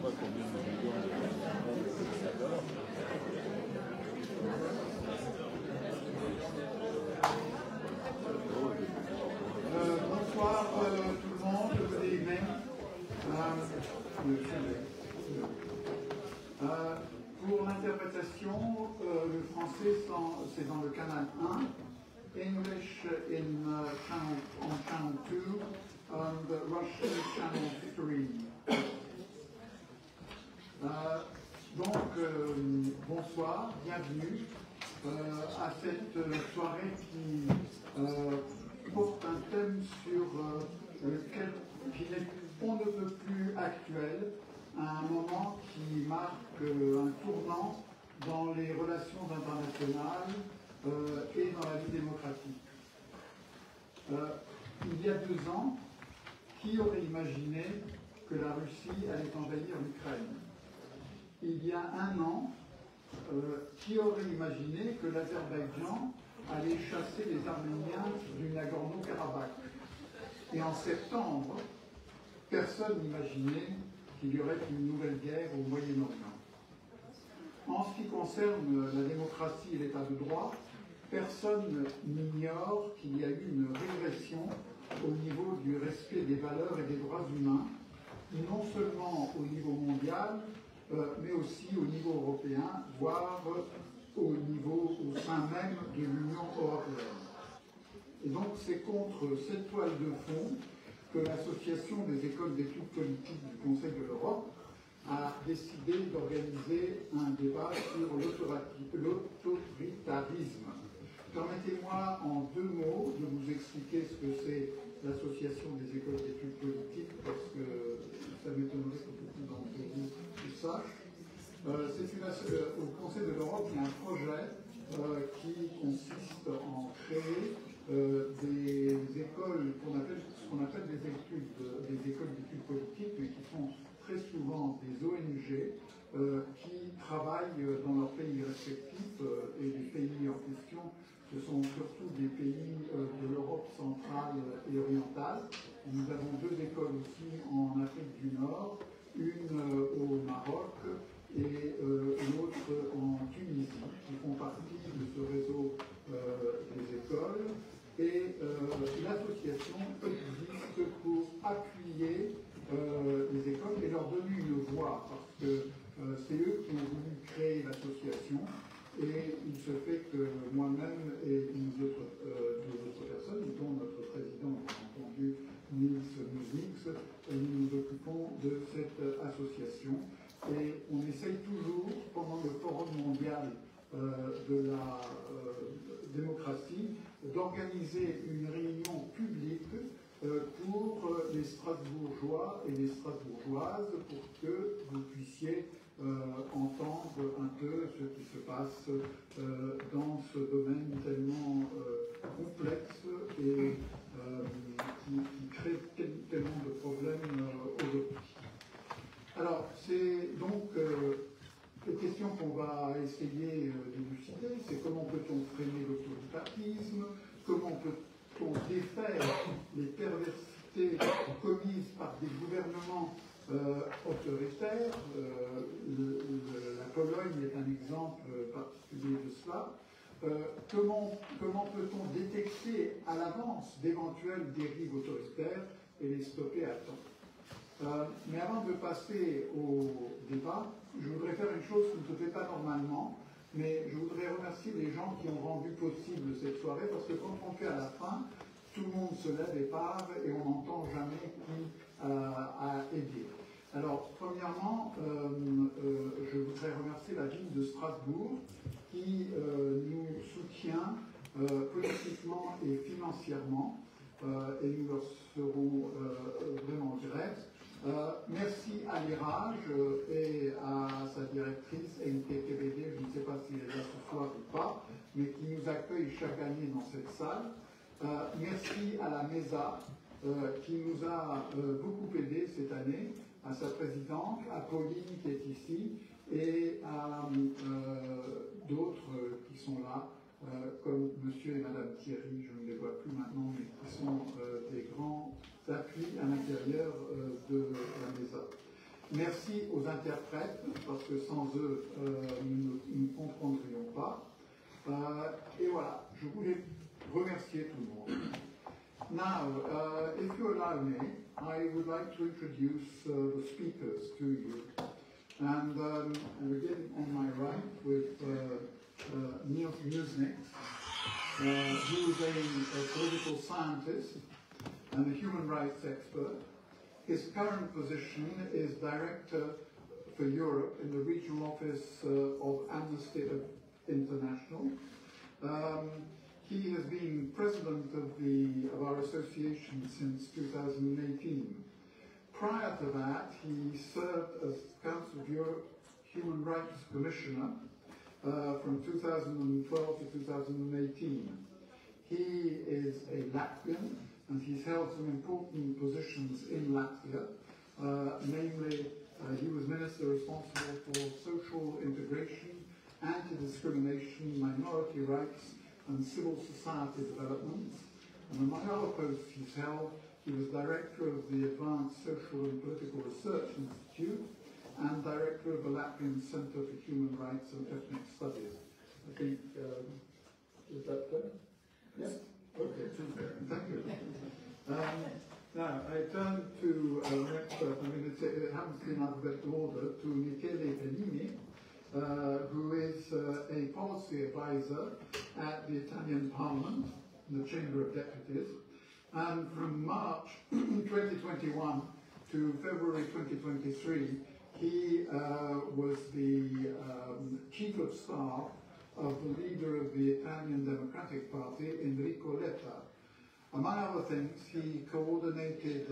Bonsoir tout le monde, good evening. Pour l'interprétation, le français c'est dans le canal 1, English on channel 2, and Russian channel 3. Donc, bonsoir, bienvenue à cette soirée qui porte un thème sur lequel qui est on ne peut plus actuel, à un moment qui marque un tournant dans les relations internationales et dans la vie démocratique. Il y a 2 ans, qui aurait imaginé que la Russie allait envahir l'Ukraine? Il y a 1 an, qui aurait imaginé que l'Azerbaïdjan allait chasser les Arméniens du Nagorno-Karabakh? Et en septembre, personne n'imaginait qu'il y aurait une nouvelle guerre au Moyen-Orient. En ce qui concerne la démocratie et l'état de droit, personne n'ignore qu'il y a eu une régression au niveau du respect des valeurs et des droits humains, non seulement au niveau mondial, mais aussi au niveau européen, voire au sein même de l'Union européenne. Et donc c'est contre cette toile de fond que l'Association des écoles d'études politiques du Conseil de l'Europe a décidé d'organiser un débat sur l'autoritarisme. Permettez-moi en 2 mots de vous expliquer ce que c'est l'Association des écoles d'études politiques, parce que ça m'étonnerait que beaucoup d'entre vous le sachent. Au Conseil de l'Europe, il y a un projet qui consiste en créer des écoles ce qu'on appelle des écoles d'études politiques, mais qui sont très souvent des ONG qui travaillent dans leurs pays respectifs, et les pays en question, ce sont surtout des pays de l'Europe centrale et orientale. Nous avons 2 écoles aussi en Afrique du Nord, une au Maroc et une autre en Tunisie, qui font partie de ce réseau des écoles. Et l'association existe pour appuyer les écoles et leur donner une voix, parce que c'est eux qui ont voulu créer l'association. Et il se fait que moi-même et deux autres personnes, dont notre président, bien entendu, Nils Muziks, nous nous occupons de cette association. Et on essaye toujours, pendant le Forum mondial de la démocratie, d'organiser une réunion publique pour les Strasbourgeois et les Strasbourgeoises, pour que vous puissiez entendre un peu ce qui se passe dans ce domaine tellement complexe et qui crée tellement de problèmes aujourd'hui. Alors, c'est donc les questions qu'on va essayer d'élucider, c'est comment peut-on freiner l'autoritarisme, comment peut-on défaire les perversités commises par des gouvernements autoritaires. La Pologne est un exemple particulier de cela. Comment peut-on détecter à l'avance d'éventuelles dérives autoritaires et les stopper à temps? Mais avant de passer au débat, je voudrais faire une chose qui ne se fait pas normalement, mais je voudrais remercier les gens qui ont rendu possible cette soirée, parce que quand on fait à la fin, tout le monde se lève et part, et on n'entend jamais qui a aidé. Alors, premièrement, je voudrais remercier la ville de Strasbourg, qui nous soutient politiquement et financièrement, et nous leur serons vraiment grefs. Merci à l'IRAGE et à sa directrice, NTTBD, je ne sais pas si elle est là ce soir ou pas, mais qui nous accueille chaque année dans cette salle. Merci à la MESA, qui nous a beaucoup aidé cette année, à sa présidente, à Pauline qui est ici, et à d'autres qui sont là, comme monsieur et madame Thierry, je ne les vois plus maintenant, mais qui sont des grands appuis à l'intérieur de la MESA. Merci aux interprètes, parce que sans eux, nous ne comprendrions pas. Et voilà, je voulais remercier tout le monde. Now, if you allow me, I would like to introduce the speakers to you. And I begin on my right with Niels Musnik, who is a political scientist and a human rights expert. His current position is Director for Europe in the Regional Office of Amnesty International. He has been president of our association since 2018. Prior to that, he served as Council of Europe Human Rights Commissioner from 2012 to 2018. He is a Latvian, and he's held some important positions in Latvia. Namely, he was minister responsible for social integration, anti-discrimination, minority rights, and civil society development. And among other posts he's held, he was director of the Advanced Social and Political Research Institute and director of the Latvian Center for Human Rights and Ethnic Studies. I think, is that fair? Yes? Okay, thank you. Now, I turn to an expert, I mean, it happens to be in alphabetical order, to Michele Bellini, who is a policy advisor at the Italian Parliament, in the Chamber of Deputies. And from March 2021 to February 2023, he was the chief of staff of the leader of the Italian Democratic Party, Enrico Letta. Among other things, he coordinated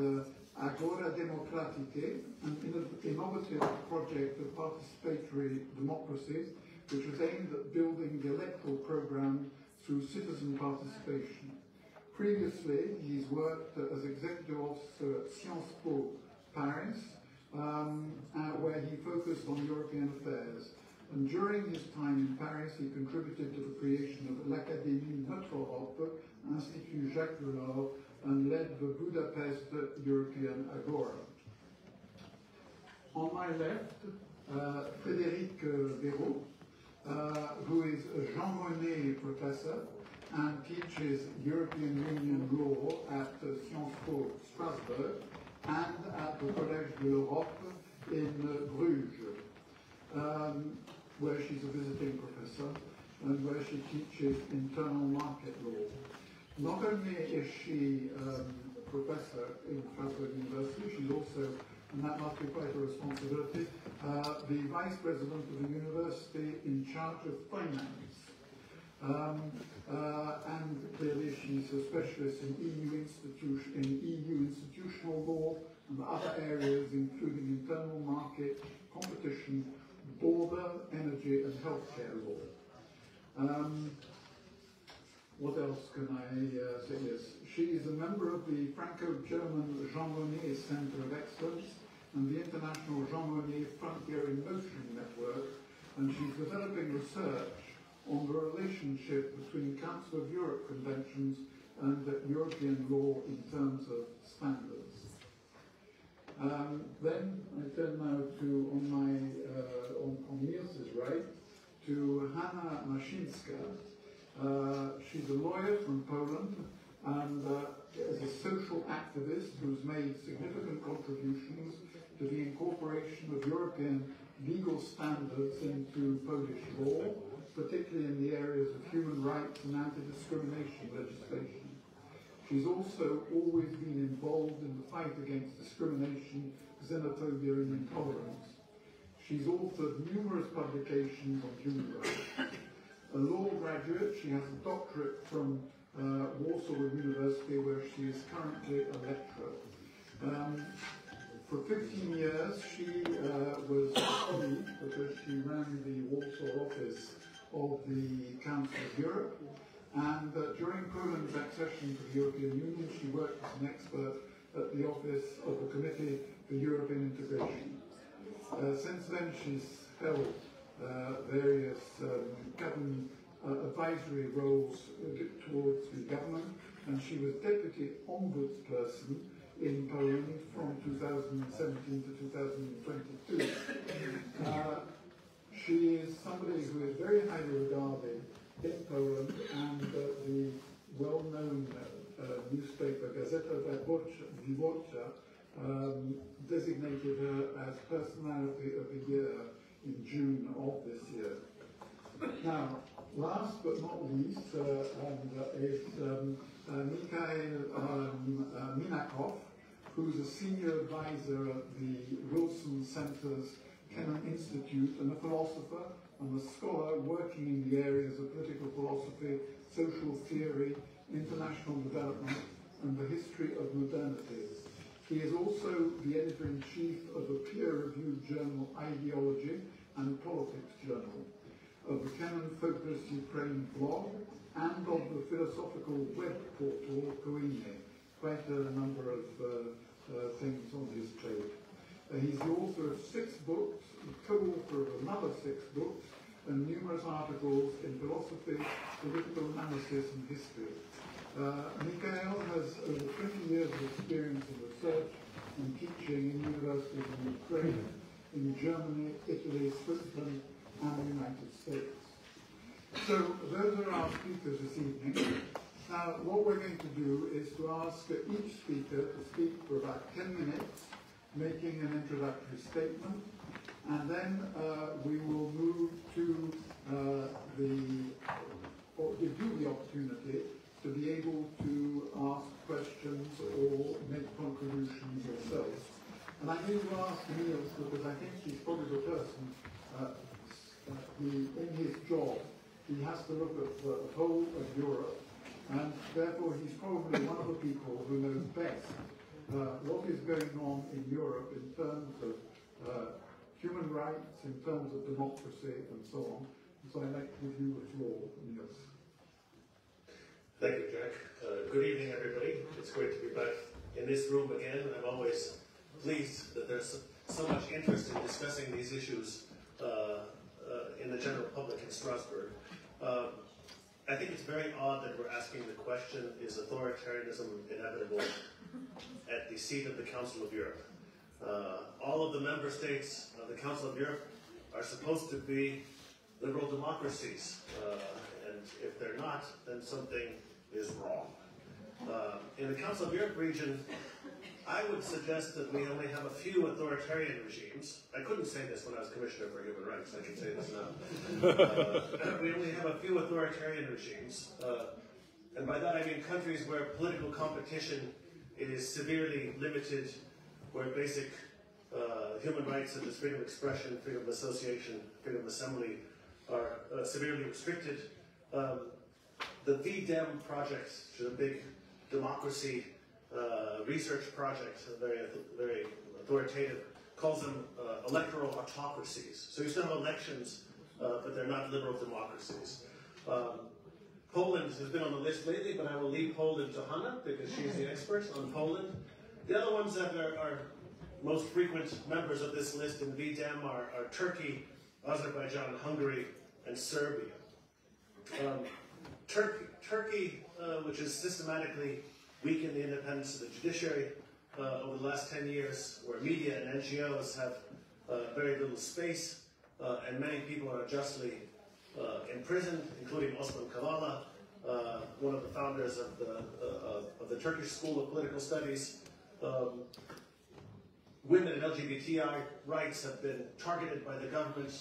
Agora Democratiche, an innovative project of participatory democracies, which was aimed at building the electoral program through citizen participation. Previously, he's worked as executive officer at Sciences Po Paris, where he focused on European affairs. And during his time in Paris, he contributed to the creation of l'Académie Notre Europe, Institut Jacques Delors, and led the Budapest European Agora. On my left, Frédéric Béraud, who is a Jean Monnet professor and teaches European Union law at Sciences Po Strasbourg and at the Collège de l'Europe in Bruges, where she's a visiting professor and where she teaches internal market law. Not only is she a professor in Strasbourg University, she's also, and that must be quite a responsibility, the vice president of the university in charge of finance. And clearly she's a specialist in EU institutional law and other areas, including internal market, competition, border, energy, and healthcare law. What else can I say? Yes, she is a member of the Franco-German Jean Monnet Center of Excellence and the International Jean Monnet Frontier in Motion Network, and she's developing research on the relationship between Council of Europe conventions and European law in terms of standards. Then I turn now to, on Niels's right, to Hanna Maszyńska. She's a lawyer from Poland and is a social activist who's made significant contributions to the incorporation of European legal standards into Polish law, particularly in the areas of human rights and anti-discrimination legislation. She's also always been involved in the fight against discrimination, xenophobia and intolerance. She's authored numerous publications on human rights. A law graduate, she has a doctorate from Warsaw University, where she is currently a lecturer. For 15 years, she was a colleague because she ran the Warsaw office of the Council of Europe. And during Poland's accession to the European Union, she worked as an expert at the office of the Committee for European Integration. Since then, she's held various government advisory roles towards the government, and she was deputy ombudsperson in Poland from 2017 to 2022. She is somebody who is very highly regarded in Poland, and the well-known newspaper Gazeta Wyborcza designated her as Personality of the Year in June of this year. Now, last but not least, is Mikhail Minakov, who's a senior advisor at the Wilson Center's Kennan Institute, and a philosopher and a scholar working in the areas of political philosophy, social theory, international development, and the history of modernity. He is also the editor-in-chief of the peer-reviewed journal Ideology and Politics Journal, of the Canon-focused Ukraine blog, and of the philosophical web portal Koine. Quite a number of things on his page. He's the author of 6 books, the co-author of another 6 books, and numerous articles in philosophy, political analysis, and history. Mikhail has over 20 years of experience in research and teaching in universities in Ukraine, in Germany, Italy, Switzerland, and the United States. So those are our speakers this evening. Now, what we're going to do is to ask each speaker to speak for about 10 minutes, making an introductory statement, and then we will move to give you the opportunity to be able to ask questions or make contributions yourselves. And I'm going to ask Niels, because I think he's probably the person, in his job, he has to look at the whole of Europe, and therefore he's probably one of the people who knows best what is going on in Europe in terms of human rights, in terms of democracy, and so on. So I'd like to give you the floor, Niels. Thank you, Jack. Good evening, everybody. It's great to be back in this room again. I'm always pleased that there's so much interest in discussing these issues in the general public in Strasbourg. I think it's very odd that we're asking the question, is authoritarianism inevitable at the seat of the Council of Europe? All of the member states of the Council of Europe are supposed to be liberal democracies, and if they're not, then something is wrong. In the Council of Europe region, I would suggest that we only have a few authoritarian regimes. I couldn't say this when I was Commissioner for Human Rights, I can say this now. We only have a few authoritarian regimes, and by that I mean countries where political competition is severely limited, where basic human rights such as freedom of expression, freedom of association, freedom of assembly are severely restricted. The VDEM project, which is a big democracy research project, very authoritative, calls them electoral autocracies. So you still have elections, but they're not liberal democracies. Poland has been on the list lately, but I will leave Poland to Hanna because she's the expert on Poland. The other ones that are most frequent members of this list in VDEM are Turkey, Azerbaijan, Hungary, and Serbia. Turkey, which has systematically weakened the independence of the judiciary over the last 10 years, where media and NGOs have very little space, and many people are justly imprisoned, including Osman Kavala, one of the founders of the Turkish School of Political Studies. Women and LGBTI rights have been targeted by the government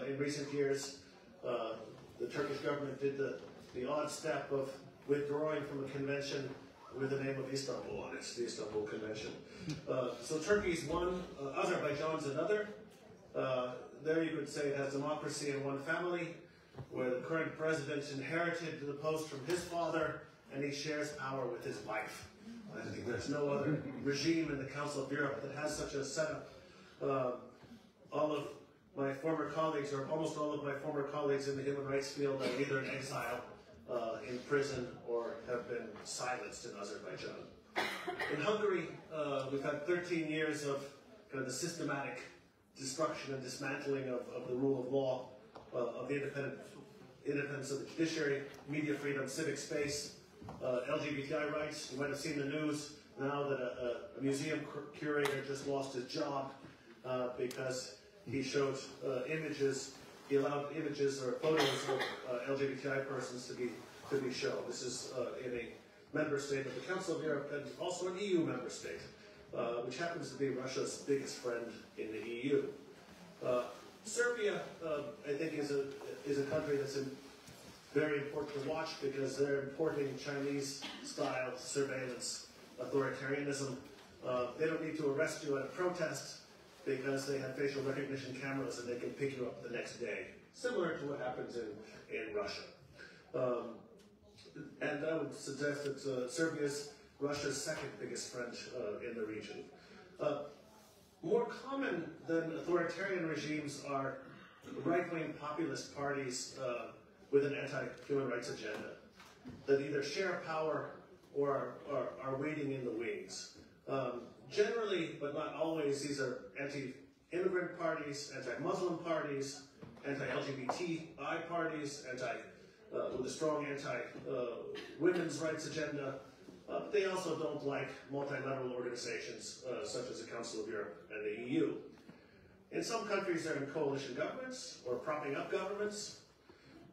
in recent years. The Turkish government did the odd step of withdrawing from a convention with the name of Istanbul on it, the Istanbul Convention. So Turkey's one, Azerbaijan's another. There you could say it has democracy in one family, where the current president inherited the post from his father, and he shares power with his wife. I think there's no other regime in the Council of Europe that has such a setup. All of my former colleagues, or almost all of my former colleagues in the human rights field, are either in exile, in prison, or have been silenced in Azerbaijan. In Hungary, we've had 13 years of kind of the systematic destruction and dismantling of the rule of law, of the independence of the judiciary, media freedom, civic space, LGBTI rights. You might have seen the news now that a museum curator just lost his job because he showed images, he allowed images or photos of LGBTI persons to be shown. This is in a member state of the Council of Europe and also an EU member state, which happens to be Russia's biggest friend in the EU. Serbia, I think, is a country that's very important to watch because they're importing Chinese-style surveillance authoritarianism. They don't need to arrest you at a protest because they have facial recognition cameras and they can pick you up the next day, similar to what happens in Russia. And I would suggest that Serbia is Russia's second biggest friend in the region. More common than authoritarian regimes are right-wing populist parties with an anti-human rights agenda that either share power or are waiting in the wings. Generally, but not always, these are anti-immigrant parties, anti-Muslim parties, anti-LGBTI parties, with a strong anti-women's rights agenda. They also don't like multilateral organizations such as the Council of Europe and the EU. In some countries, they're in coalition governments or propping up governments.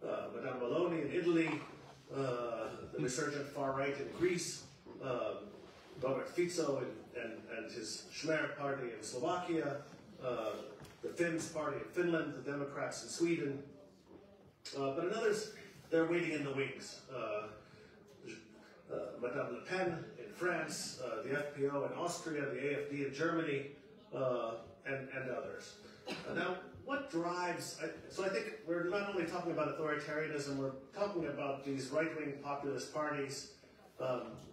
Madame Meloni in Italy, the resurgent far right in Greece, Robert Fico and his Smer party in Slovakia, the Finns party in Finland, the Democrats in Sweden. But in others, they're waiting in the wings. Madame Le Pen in France, the FPO in Austria, the AfD in Germany, and others. Now, what drives, so I think we're not only talking about authoritarianism, we're talking about these right-wing populist parties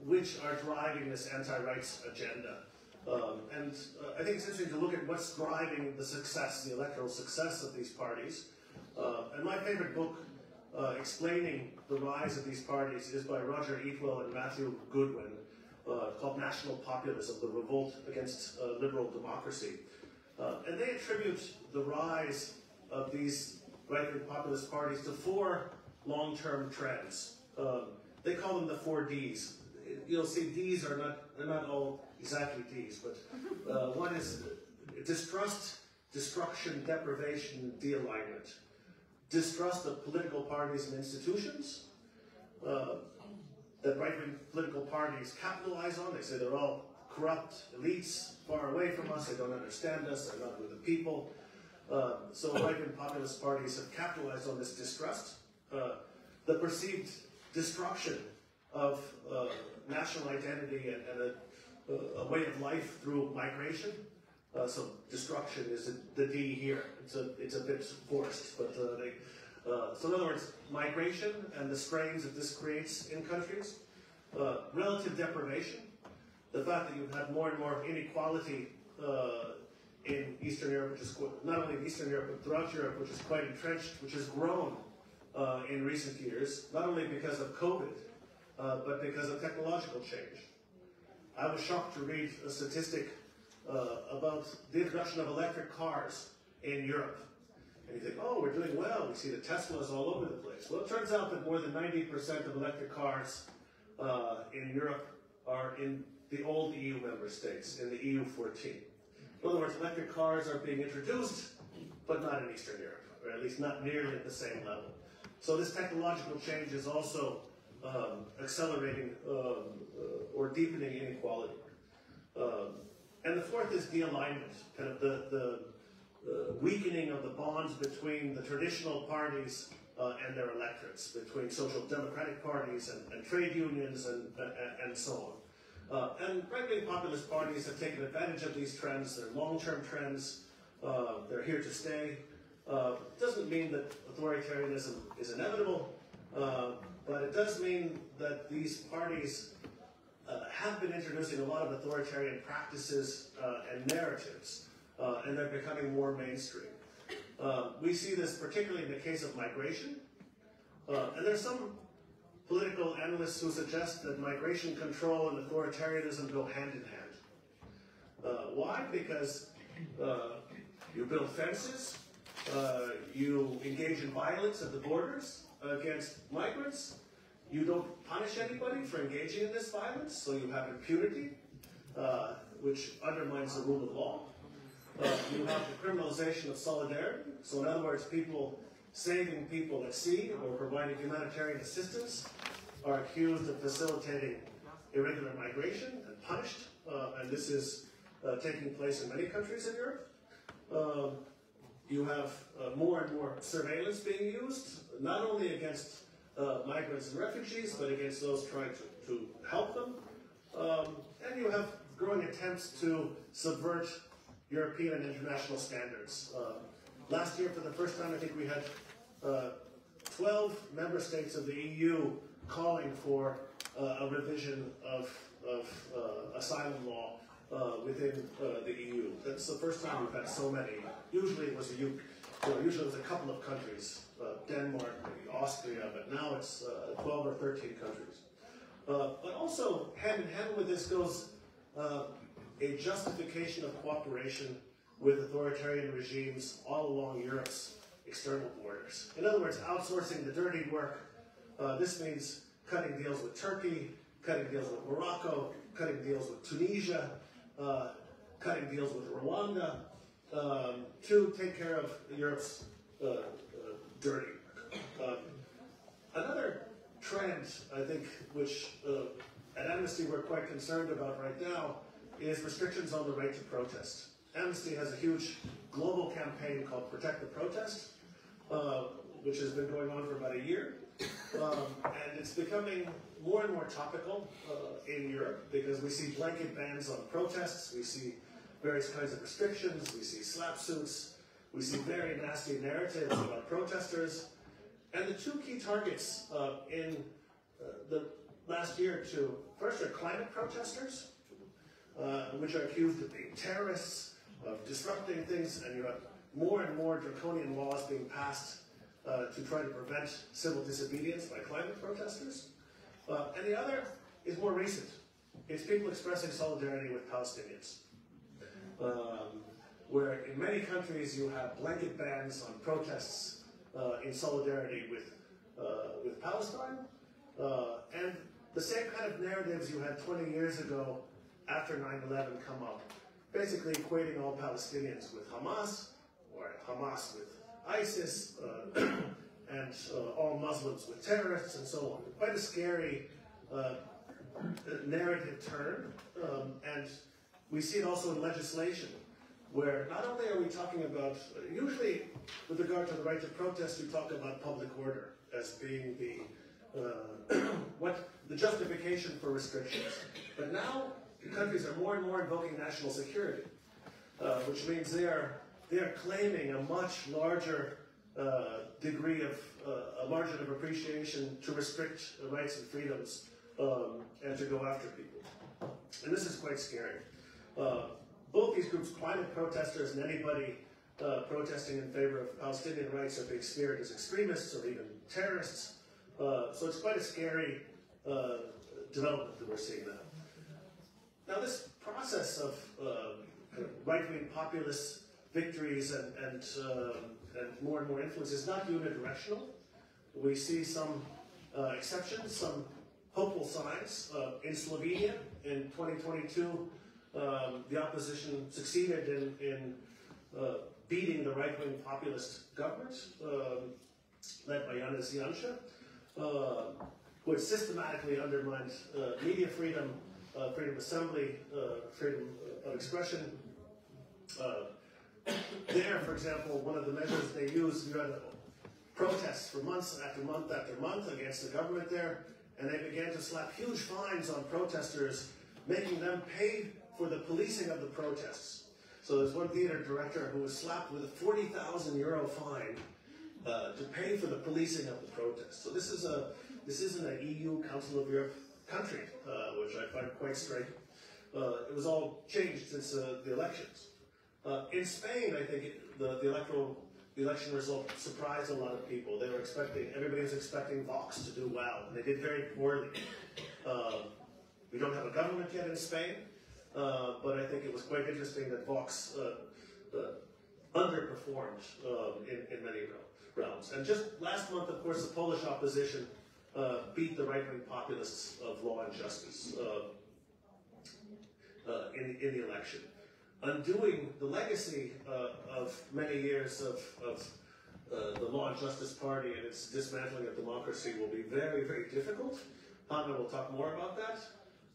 which are driving this anti-rights agenda. I think it's interesting to look at what's driving the success, the electoral success of these parties. And my favorite book explaining the rise of these parties is by Roger Eatwell and Matthew Goodwin, called National Populism, the Revolt Against Liberal Democracy. And they attribute the rise of these right-wing populist parties to four long-term trends. They call them the 4 Ds. You'll see Ds are they're not all exactly Ds, but one is distrust, destruction, deprivation, de-alignment. Distrust of political parties and institutions that right-wing political parties capitalize on. They say they're all corrupt elites far away from us, they don't understand us, they're not with the people. So right-wing populist parties have capitalized on this distrust. The perceived destruction of national identity and a way of life through migration. So destruction is the D here. It's a bit forced, but so in other words, migration and the strains that this creates in countries. Relative deprivation, the fact that you've had more and more inequality in Eastern Europe, which is not only in Eastern Europe, but throughout Europe, which is quite entrenched, which has grown in recent years, not only because of COVID, but because of technological change. I was shocked to read a statistic about the introduction of electric cars in Europe. And you think, oh, we're doing well, we see the Teslas all over the place. Well, it turns out that more than 90% of electric cars in Europe are in the old EU member states, in the EU 14. In other words, electric cars are being introduced, but not in Eastern Europe, or at least not nearly at the same level. So this technological change is also accelerating or deepening inequality. And the fourth is de-alignment, kind of the weakening of the bonds between the traditional parties and their electorates, between social democratic parties and trade unions and so on. And right-wing populist parties have taken advantage of these trends. They're long-term trends. They're here to stay. It doesn't mean that authoritarianism is inevitable, but it does mean that these parties have been introducing a lot of authoritarian practices and narratives, and they're becoming more mainstream. We see this particularly in the case of migration, and there's some political analysts who suggest that migration control and authoritarianism go hand in hand. Why? Because you build fences, you engage in violence at the borders against migrants, you don't punish anybody for engaging in this violence, so you have impunity. which undermines the rule of law. You have the criminalization of solidarity. So in other words, people saving people at sea or providing humanitarian assistance are accused of facilitating irregular migration and punished. And this is taking place in many countries in Europe. You have more and more surveillance being used, not only against migrants and refugees, but against those trying to help them. And you have growing attempts to subvert European and international standards. Last year, for the first time, I think we had 12 member states of the EU calling for a revision of asylum law within the EU. That's the first time we've had so many. Usually it was a couple of countries, Denmark, maybe Austria, but now it's 12 or 13 countries. But also, hand in hand with this goes a justification of cooperation with authoritarian regimes all along Europe's external borders. In other words, outsourcing the dirty work. This means cutting deals with Turkey, cutting deals with Morocco, cutting deals with Tunisia, cutting deals with Rwanda, to take care of Europe's dirty work. Another trend, I think, which at Amnesty we're quite concerned about right now, is restrictions on the right to protest. Amnesty has a huge global campaign called Protect the Protest, which has been going on for about a year. And it's becoming more and more topical in Europe because we see blanket bans on protests, we see various kinds of restrictions, we see slap suits, we see very nasty narratives about protesters. And the two key targets in the last year or two, first are climate protesters, which are accused of being terrorists, of disrupting things, and you have more and more draconian laws being passed to try to prevent civil disobedience by climate protesters. And the other is more recent. It's people expressing solidarity with Palestinians, where in many countries you have blanket bans on protests in solidarity with Palestine, and the same kind of narratives you had 20 years ago after 9/11 come up, basically equating all Palestinians with Hamas, or Hamas with ISIS, and all Muslims with terrorists, and so on. Quite a scary narrative turn, and we see it also in legislation, where not only are we talking about, usually with regard to the right to protest, we talk about public order as being the justification for restrictions. But now countries are more and more invoking national security, which means they are claiming a much larger degree of a margin of appreciation to restrict rights and freedoms and to go after people. And this is quite scary. Both these groups, climate protesters and anybody protesting in favor of Palestinian rights, are being smeared as extremists or even terrorists. So it's quite a scary development that we're seeing now. Now this process of kind of right-wing populist victories and more and more influence is not unidirectional. We see some exceptions, some hopeful signs. In Slovenia in 2022, the opposition succeeded in beating the right-wing populist government, led by Janez Janša, who had systematically undermined media freedom, freedom of assembly, freedom of expression. There, for example, one of the measures they used, you had protests for months after month after month against the government there, and they began to slap huge fines on protesters, making them pay for the policing of the protests. So there's one theater director who was slapped with a €40,000 fine to pay for the policing of the protests. So this isn't an EU Council of Europe country, which I find quite striking. It was all changed since the elections. In Spain, I think the election result surprised a lot of people. Everybody was expecting Vox to do well, and they did very poorly. We don't have a government yet in Spain, but I think it was quite interesting that Vox underperformed in many realms. And just last month, of course, the Polish opposition beat the right-wing populists of Law and Justice. in the election. Undoing the legacy of many years of the Law and Justice Party and its dismantling of democracy will be very, very difficult. Hanna will talk more about that.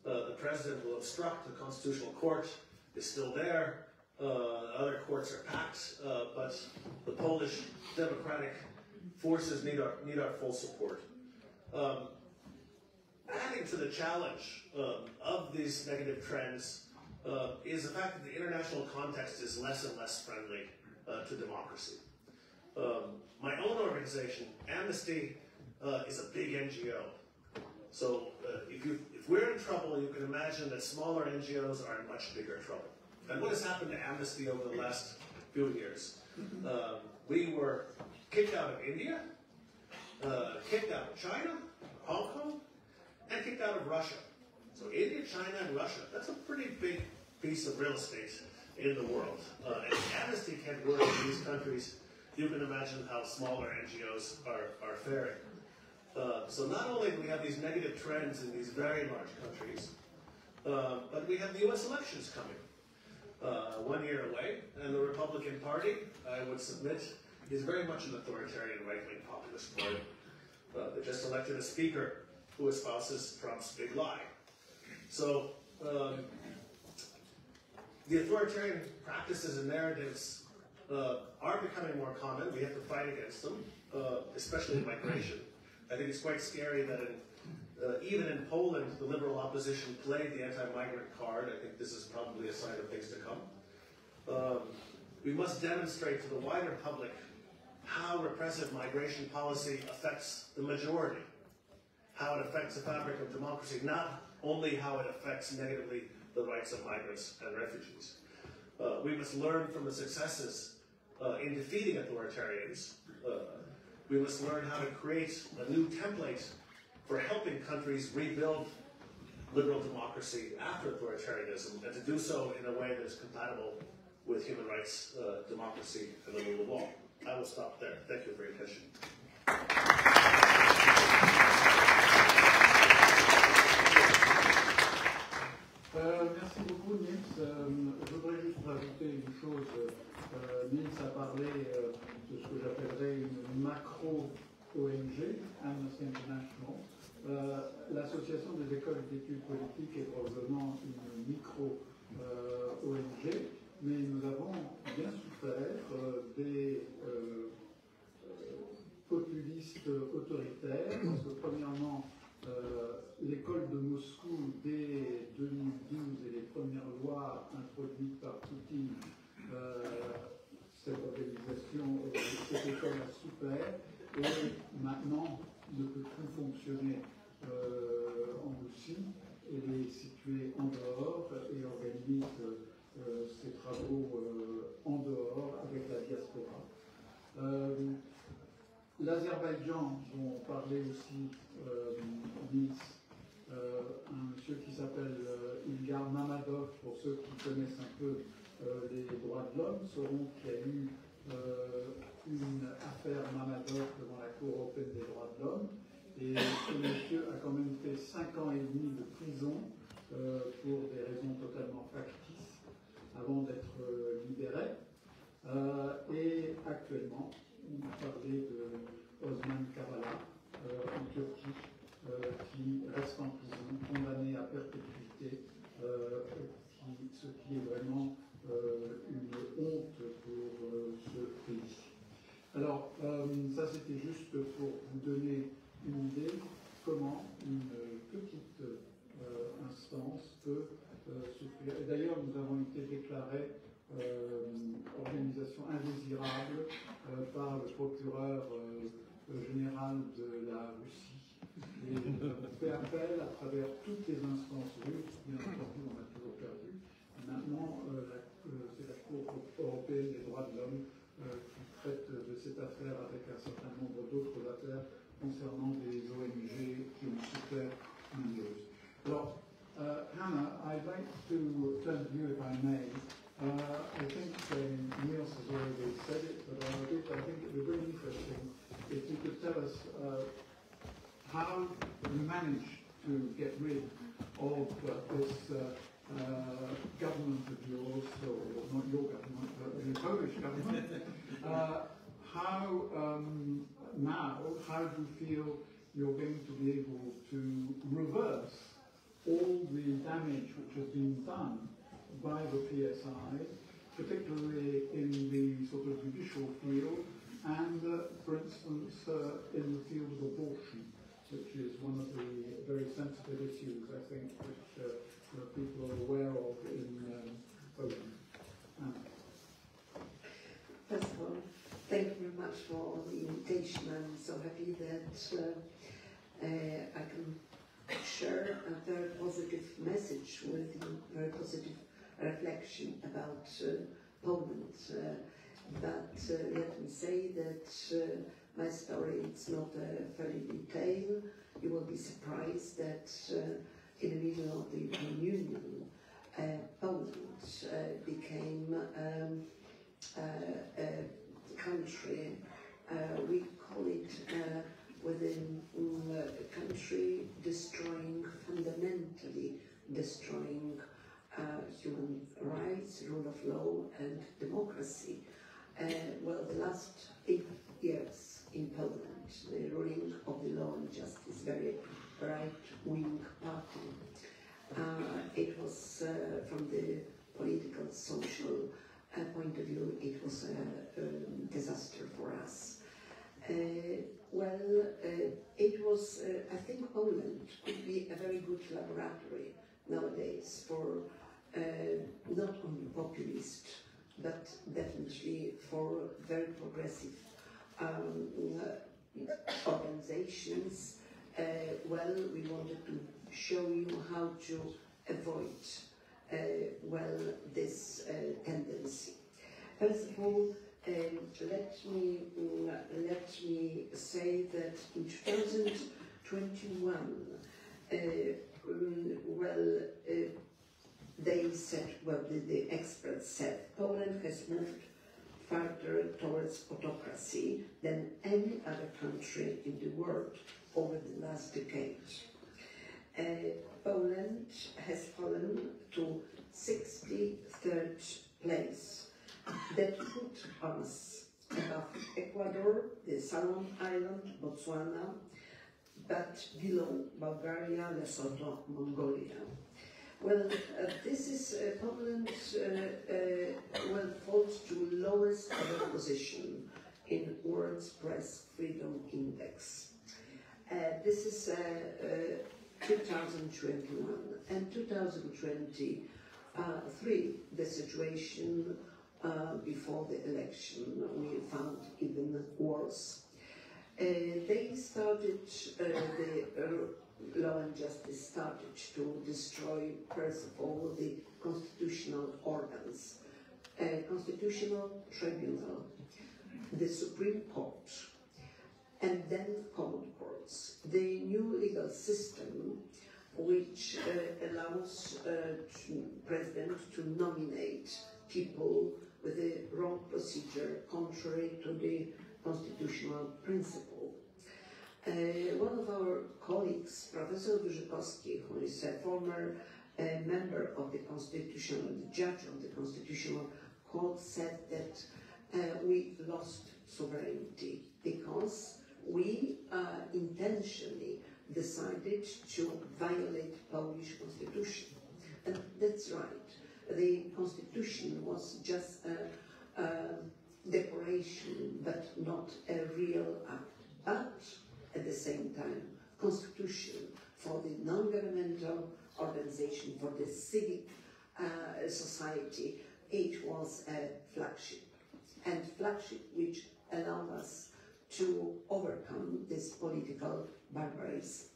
The president will obstruct. The Constitutional Court is still there. Other courts are packed, but the Polish democratic forces need our full support. Adding to the challenge of these negative trends is the fact that the international context is less and less friendly to democracy. My own organization, Amnesty, is a big NGO. So if we're in trouble, you can imagine that smaller NGOs are in much bigger trouble. And what has happened to Amnesty over the last few years? We were kicked out of India, kicked out of China, Hong Kong, and kicked out of Russia. So India, China, and Russia, that's a pretty big piece of real estate in the world. And if Amnesty can't work in these countries, you can imagine how smaller NGOs are faring. So not only do we have these negative trends in these very large countries, but we have the US elections coming. 1 year away, and the Republican Party, I would submit, is very much an authoritarian right-wing populist party. They just elected a speaker who espouses Trump's big lie. So the authoritarian practices and narratives are becoming more common. We have to fight against them, especially in migration. I think it's quite scary that even in Poland, the liberal opposition played the anti-migrant card. I think this is probably a sign of things to come. We must demonstrate to the wider public how repressive migration policy affects the majority, how it affects the fabric of democracy, not only how it affects negatively the rights of migrants and refugees. We must learn from the successes in defeating authoritarians. We must learn how to create a new template for helping countries rebuild liberal democracy after authoritarianism, and to do so in a way that is compatible with human rights, democracy, and the rule of law. I will stop there. Thank you for your attention. Merci beaucoup, Nils. Je voudrais juste rajouter une chose. Nils a parlé de ce que j'appellerais une macro-ONG, Amnesty International. L'association des écoles d'études politiques est probablement une micro-ONG, mais nous avons bien souffert des populistes autoritaires, parce que premièrement, l'école de Moscou, dès 2012 et les premières lois introduites par Poutine, cette organisation, cette école a souffert et maintenant ne peut plus fonctionner en Russie. Elle est située en dehors et organise ses travaux en dehors avec la diaspora. L'Azerbaïdjan, dont parlait aussi Nils, un monsieur qui s'appelle Ilgar Mammadov, pour ceux qui connaissent un peu les droits de l'homme, sauront qu'il y a eu une affaire Mammadov devant la Cour européenne des droits de l'homme, et ce monsieur a quand même fait 5 ans et demi de prison pour des raisons totalement factices avant d'être libéré. Et actuellement, on a parlé de Osman Kavala en Turquie, qui reste en prison, condamné à perpétuité, ce qui est vraiment une honte pour ce pays. Alors, ça c'était juste pour vous donner une idée comment une petite instance peut souffrir. Et d'ailleurs, nous avons été déclarés organisation indésirable par le procureur général de la Russie. Et on fait appel à travers toutes les instances russes, bien entendu on a toujours perdu. Maintenant, c'est la Cour européenne des droits de l'homme qui traite de cette affaire avec un certain nombre d'autres affaires concernant des ONG qui ont souffert nombreuses. Alors, Hanna, I'd like to turn to you if I may. I think Niels has already said it, but I think it would be really interesting if you could tell us how you managed to get rid of this government of yours, or not your government, but the Polish government, how do you feel you're going to be able to reverse all the damage which has been done by the PSI, particularly in the sort of judicial field, and, for instance, in the field of abortion, which is one of the very sensitive issues, I think, which people are aware of in Poland. First of all, thank you very much for the invitation. I'm so happy that I can share a very positive message with you, very positive reflection about Poland. But let me say that my story is not a fairy tale. You will be surprised that in the middle of the European Union, Poland became a country, we call it within a country fundamentally destroying human rights, rule of law and democracy. Well, the last 8 years in Poland, the ruling of the law and justice, very right-wing party. It was, from the political, social point of view, it was a disaster for us. It was, I think Poland could be a very good laboratory nowadays for not only populist, but definitely for very progressive organizations. We wanted to show you how to avoid this tendency. First of all, let me say that in 2021, they said, the experts said, Poland has moved further towards autocracy than any other country in the world over the last decade. Poland has fallen to 63rd place. That put us above Ecuador, the Solomon Island, Botswana, but below Bulgaria, Lesotho, Mongolia. This is Poland falls to lowest ever position in World Press Freedom Index. This is 2021 and 2023. The situation before the election we found even worse. They started the law and justice started to destroy, first of all, the constitutional organs, constitutional tribunal, the Supreme Court, and then common courts. The new legal system, which allows president to nominate people with the wrong procedure, contrary to the constitutional principle. One of our colleagues, Professor Wyrzykowski, who is a former member of the Constitutional, judge of the Constitutional Court, said that we lost sovereignty because we intentionally decided to violate Polish constitution. And that's right. The constitution was just a declaration, but not a real act. But at the same time, constitution for the non-governmental organization, for the civic society, it was a flagship. And flagship which allowed us to overcome this political barbarism.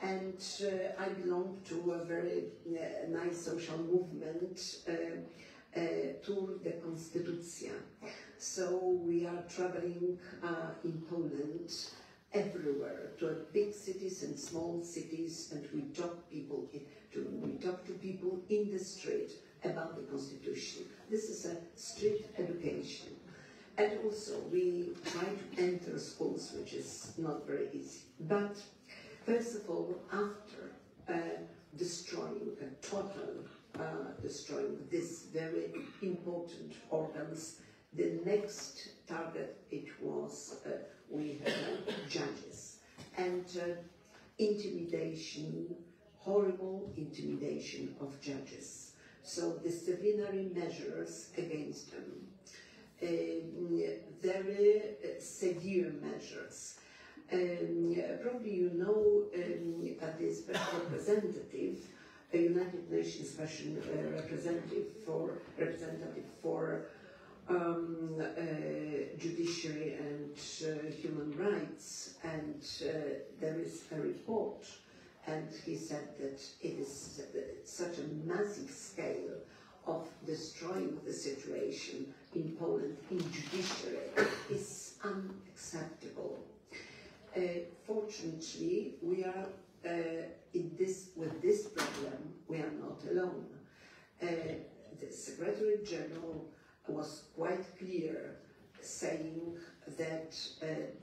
And I belong to a very nice social movement, Tour de Konstytucja. So we are traveling in Poland everywhere, to big cities and small cities, and we talk to people in the street about the constitution. This is a street education. And also we try to enter schools, which is not very easy. But first of all, after destroying a total destroying these very important organs. The next target, it was, we had judges. And intimidation, horrible intimidation of judges. So disciplinary measures against them. Very severe measures. Probably you know the special representative, a United Nations special representative for judiciary and human rights, and there is a report, and he said that it is such a massive scale of destroying the situation in Poland in judiciary is unacceptable. Fortunately, we are with this problem, we are not alone. The Secretary General was quite clear, saying that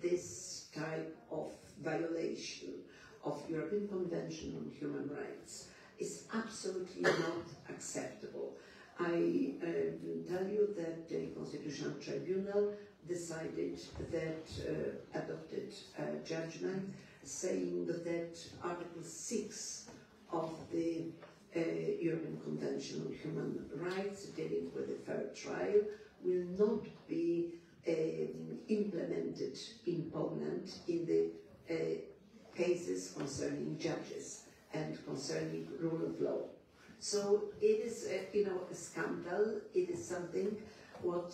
this type of violation of European Convention on Human Rights is absolutely not acceptable. I tell you that the Constitutional Tribunal decided that, adopted a judgment saying that Article 6 of the European Convention on Human Rights, dealing with a fair trial, will not be implemented in Poland in the cases concerning judges and concerning rule of law. So it is, a scandal. It is something what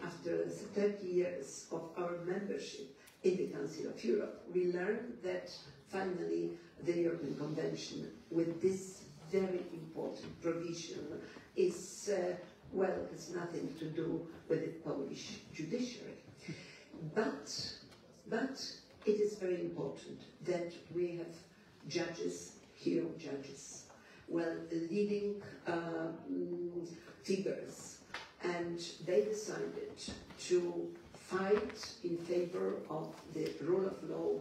after 30 years of our membership in the Council of Europe, we learned that finally the European Convention, with this very important provision, is, has nothing to do with the Polish judiciary. But it is very important that we have judges, hero judges, leading figures, and they decided to fight in favor of the rule of law,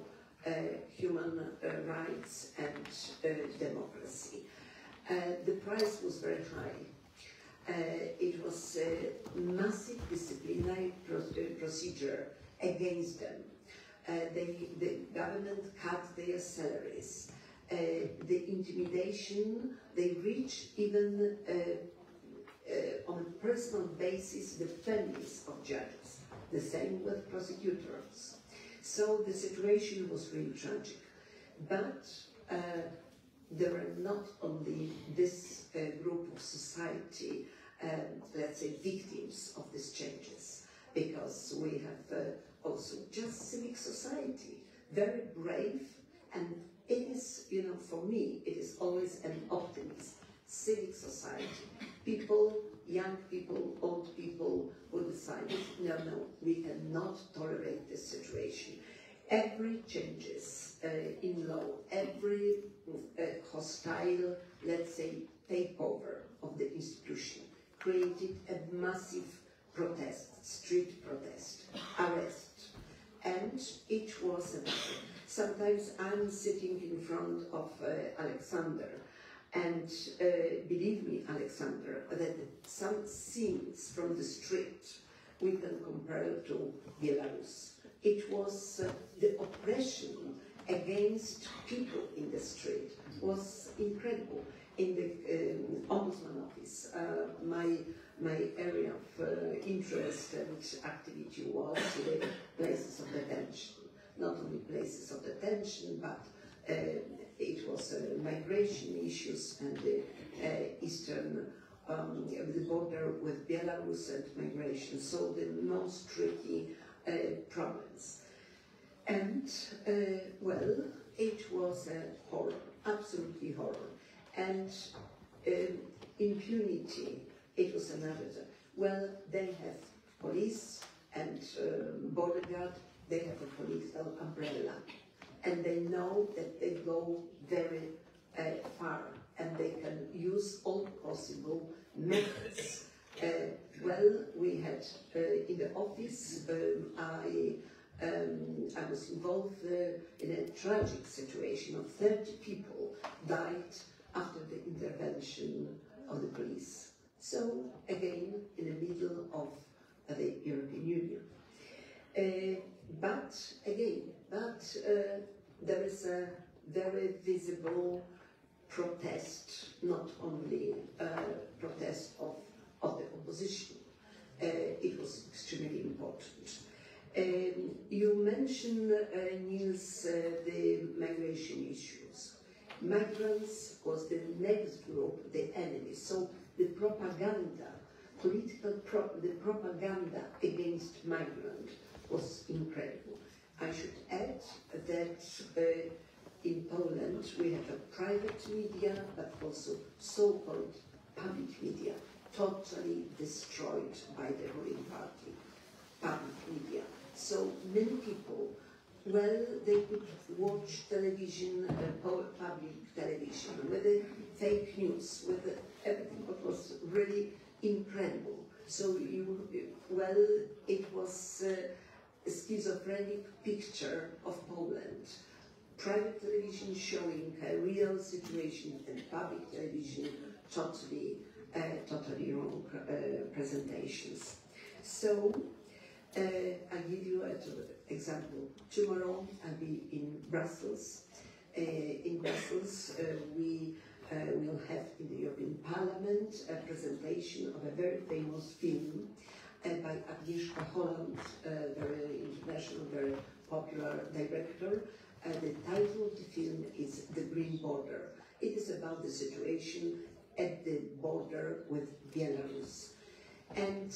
human rights and democracy. The price was very high. It was a massive disciplinary procedure against them. The government cut their salaries. The intimidation, they reached even on a personal basis the families of judges. The same with prosecutors. So the situation was really tragic. But there are not only this group of society, let's say, victims of these changes, because we have also just civic society, very brave, and it is, for me, it is always an optimism. Civic society, people, young people, old people, who decided, no, we cannot tolerate this situation. Every changes in law, every hostile, let's say, takeover of the institution created a massive protest, street protest, arrest, and it was a matter. Sometimes I'm sitting in front of Alexander, and believe me, Alexander, that some scenes from the street we can compare to Belarus. It was the oppression against people in the street was incredible. In the Ombudsman office, my area of interest and activity was the places of detention. Not only places of detention, but it was migration issues and the eastern, the border with Belarus and migration, so the most tricky problems. And, it was a horror, absolutely horror. And impunity, it was another. Well, they have police and border guard, they have a political umbrella. And they know that they go very far, and they can use all possible methods. We had in the office, I was involved in a tragic situation of 30 people died after the intervention of the police. So, again, in the middle of the European Union. But there is a very visible protest, not only protest of the opposition. It was extremely important. You mentioned, Niels, the migration issues. Migrants was the next group, the enemy. So the propaganda, the propaganda against migrants was incredible. I should add that in Poland we have a private media, but also so-called public media, totally destroyed by the ruling party, public media. So many people, well, they could watch television, public television, with the fake news, with everything. It was really incredible. So it was a schizophrenic picture of Poland. Private television showing a real situation, and public television totally wrong presentations. So I'll give you an example. Tomorrow I'll be in Brussels. In Brussels, we will have in the European Parliament a presentation of a very famous film by Agnieszka Holland, very international, very popular director. The title of the film is The Green Border. It is about the situation at the border with Belarus. And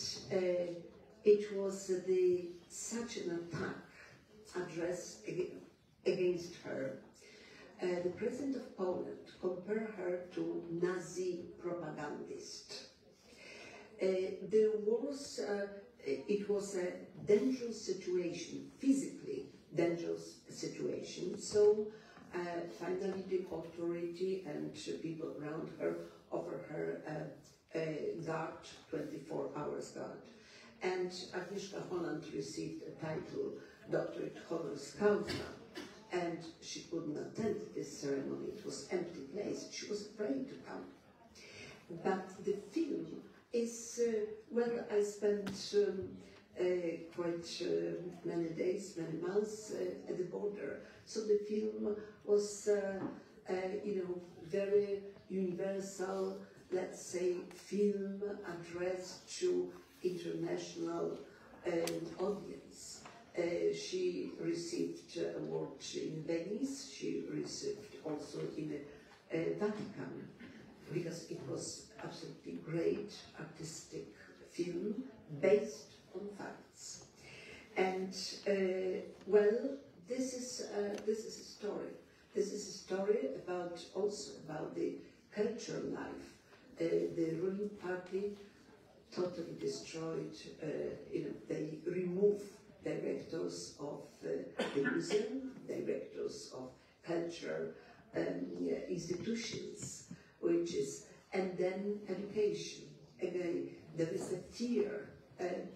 it was such an attack addressed against her. The President of Poland compared her to Nazi propagandist. It was a dangerous situation, physically dangerous situation. So finally the authority and people around her offered her a guard, 24 hours guard. And Agnieszka Holland received a title, Doctorate Honoris Causa, and she couldn't attend this ceremony. It was an empty place. She was afraid to come. But the film is, well, I spent quite many days, many months at the border. So the film was, very universal, let's say, film addressed to international audience. She received an award in Venice. She received also in Vatican, because it was absolutely great artistic film based on facts. And this is a story. This is a story also about the cultural life. The ruling party totally destroyed. They removed directors of the museum, directors of culture institutions, and then education. Again, there is a fear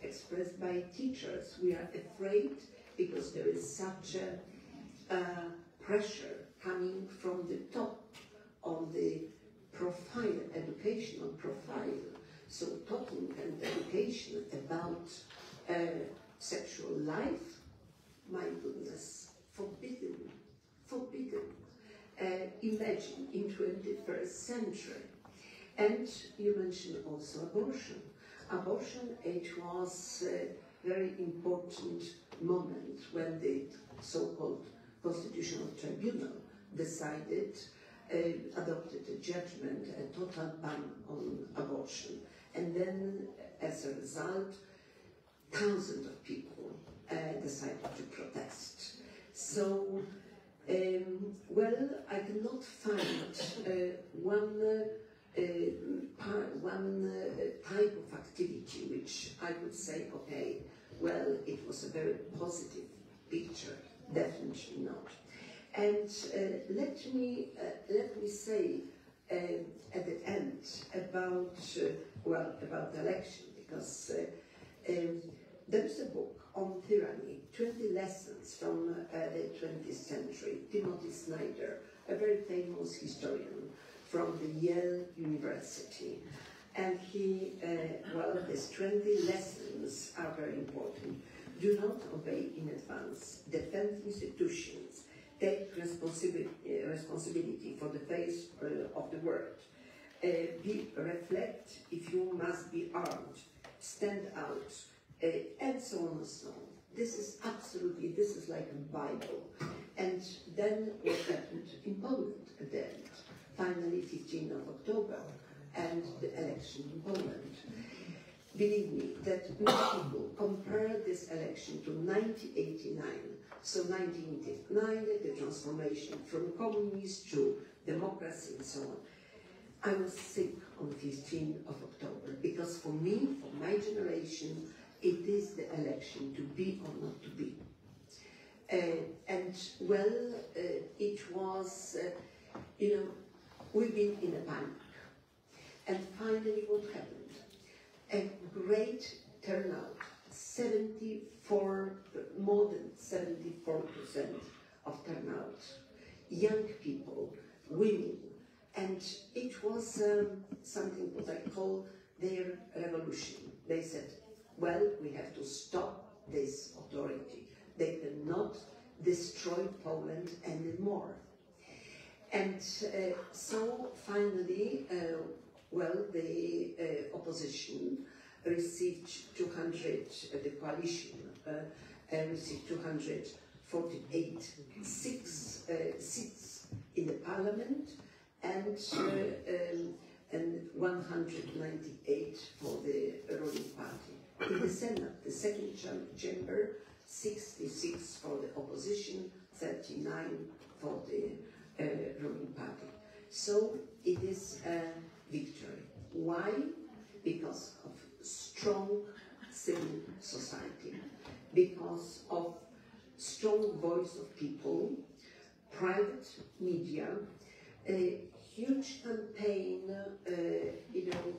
expressed by teachers. We are afraid because there is such a pressure coming from the top on the profile, educational profile. So talking and education about sexual life, my goodness, forbidden. Imagine in 21st century. And you mentioned also abortion. Abortion, it was a very important moment when the so-called Constitutional Tribunal decided, adopted a judgment, a total ban on abortion. And then, as a result, thousands of people decided to protest. So, I cannot find one type of activity which I would say, okay, well, it was a very positive picture. Definitely not. And let me say at the end about the election, because there is a book on tyranny, 20 lessons from the 20th century. Timothy Snyder, a very famous historian from the Yale University. And he, well, his 20 lessons are very important. Do not obey in advance, defend institutions, take responsibility for the face of the world, reflect if you must be armed, stand out, and so on and so on. This is absolutely, this is like a Bible. And then what happened in Poland at the end? Finally, 15th of October, and the election in Poland. Believe me, that many people compare this election to 1989. So 1989, the transformation from communist to democracy and so on. I was sick on 15th of October because for me, for my generation, it is the election to be or not to be. And well, it was, you know, we've been in a panic. And finally, what happened? A great turnout, more than 74% of turnout, young people, women, and it was something what I call their revolution. They said, well, we have to stop this authority. They cannot destroy Poland anymore. And so finally, well, the opposition received 200, the coalition received 248 seats in the parliament and 198 for the ruling party. In the Senate, the second chamber, 66 for the opposition, 39 for the ruling party. So it is a victory. Why? Because of strong civil society, because of strong voice of people, private media, a huge campaign, you know,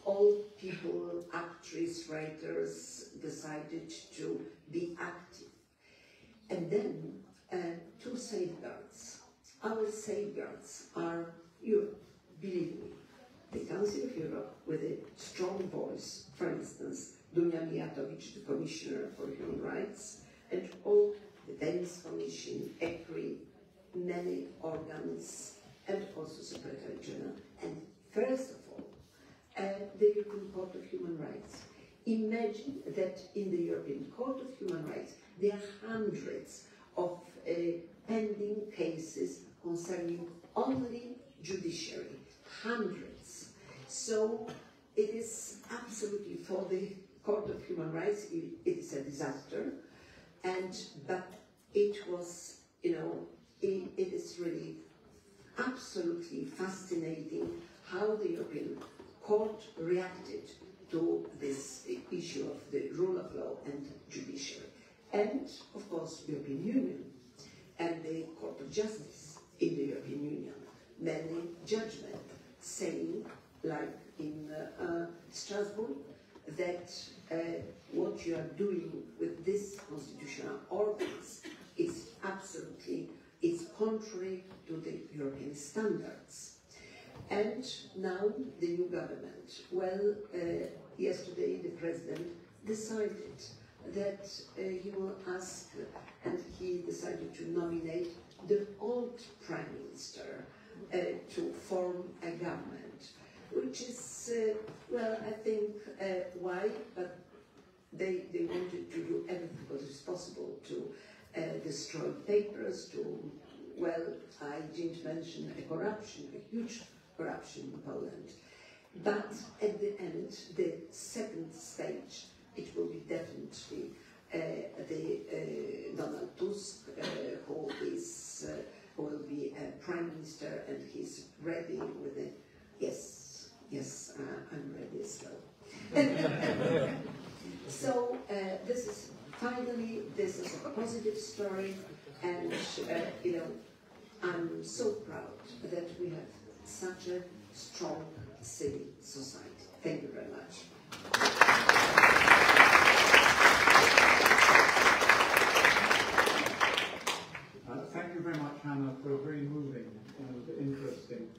all people, actors, writers decided to be active. And then two safeguards. Our safeguards are Europe, believe me. The Council of Europe, with a strong voice, for instance, Dunia Mijatovic, the Commissioner for Human Rights, and all the Venice Commission, ECRI, many organs, and also Secretary General, and first of all, the European Court of Human Rights. Imagine that in the European Court of Human Rights, there are hundreds of pending cases concerning only judiciary, hundreds. So it is absolutely, for the Court of Human Rights, it is a disaster, but it was, you know, it is really absolutely fascinating how the European Court reacted to this issue of the rule of law and judiciary. And, of course, the European Union and the Court of Justice in the European Union. Many judgments saying, like in Strasbourg, that what you are doing with this constitutional organs is absolutely, it's contrary to the European standards. And now the new government. Well, yesterday the president decided that he will ask, and he decided to nominate the old prime minister to form a government, which is, well, I think, why, but they wanted to do everything what is possible to destroy papers, to, well, I didn't mention a corruption, a huge corruption in Poland. But at the end, the second stage, it will be definitely Donald Tusk, who will be a prime minister, and he's ready with it. Yes, I'm ready as well. So this is finally, this is a positive story, and you know, I'm so proud that we have such a strong civil society. Thank you very much. Thank you very much, Hannah, for a very moving and interesting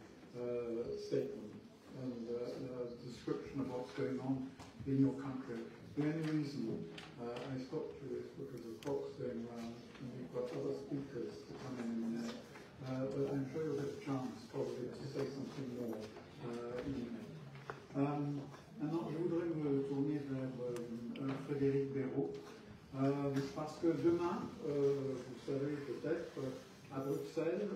Frédéric Béraud. Parce que demain, vous savez peut-être, à Bruxelles,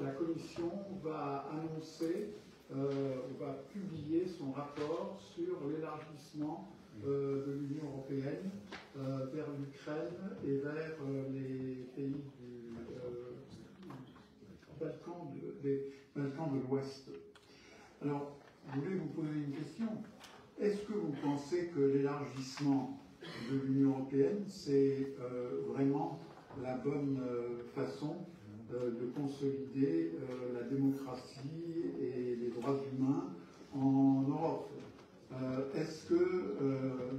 la Commission va annoncer, va publier son rapport sur l'élargissement de l'Union européenne vers l'Ukraine et vers les pays des Balkans de l'Ouest. Alors, je voulais vous poser une question. Est-ce que vous pensez que l'élargissement de l'Union européenne, c'est vraiment la bonne façon de consolider la démocratie et les droits humains en Europe? Est-ce que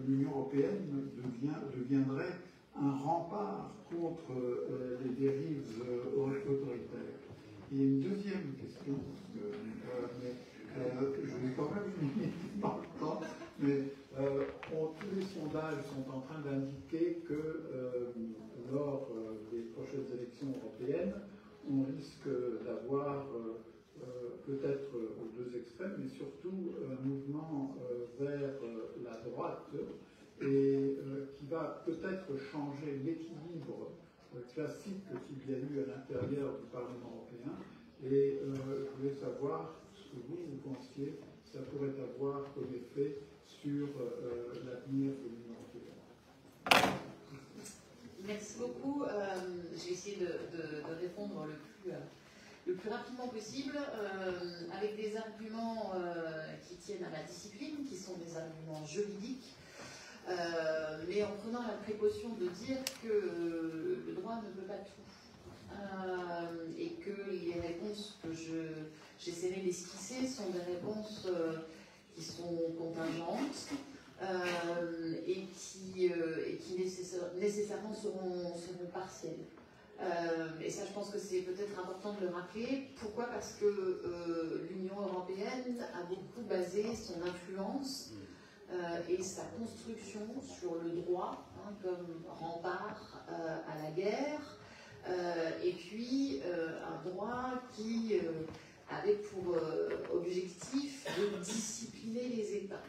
l'Union européenne deviendrait un rempart contre les dérives autoritaires? Il y a une deuxième question, je n'ai quand même pas le temps, mais tous les sondages sont en train d'indiquer que lors des prochaines élections européennes, on risque d'avoir peut-être aux deux extrêmes, mais surtout un mouvement vers la droite et qui va peut-être changer l'équilibre classique qu'il y a eu à l'intérieur du Parlement européen. Et je voulais savoir ce que vous pensiez que ça pourrait avoir comme effet sur l'avenir de l'Union européenne. Merci beaucoup. Je vais essayer de répondre le plus rapidement possible, avec des arguments qui tiennent à la discipline, qui sont des arguments juridiques, mais en prenant la précaution de dire que le droit ne peut pas tout, et que les réponses que j'essaierai d'esquisser sont des réponses qui sont contingentes et qui nécessairement seront partielles. Et ça, je pense que c'est peut-être important de le rappeler. Pourquoi? Parce que l'Union européenne a beaucoup basé son influence et sa construction sur le droit, comme rempart à la guerre, et puis un droit qui avait pour objectif de discipliner les États.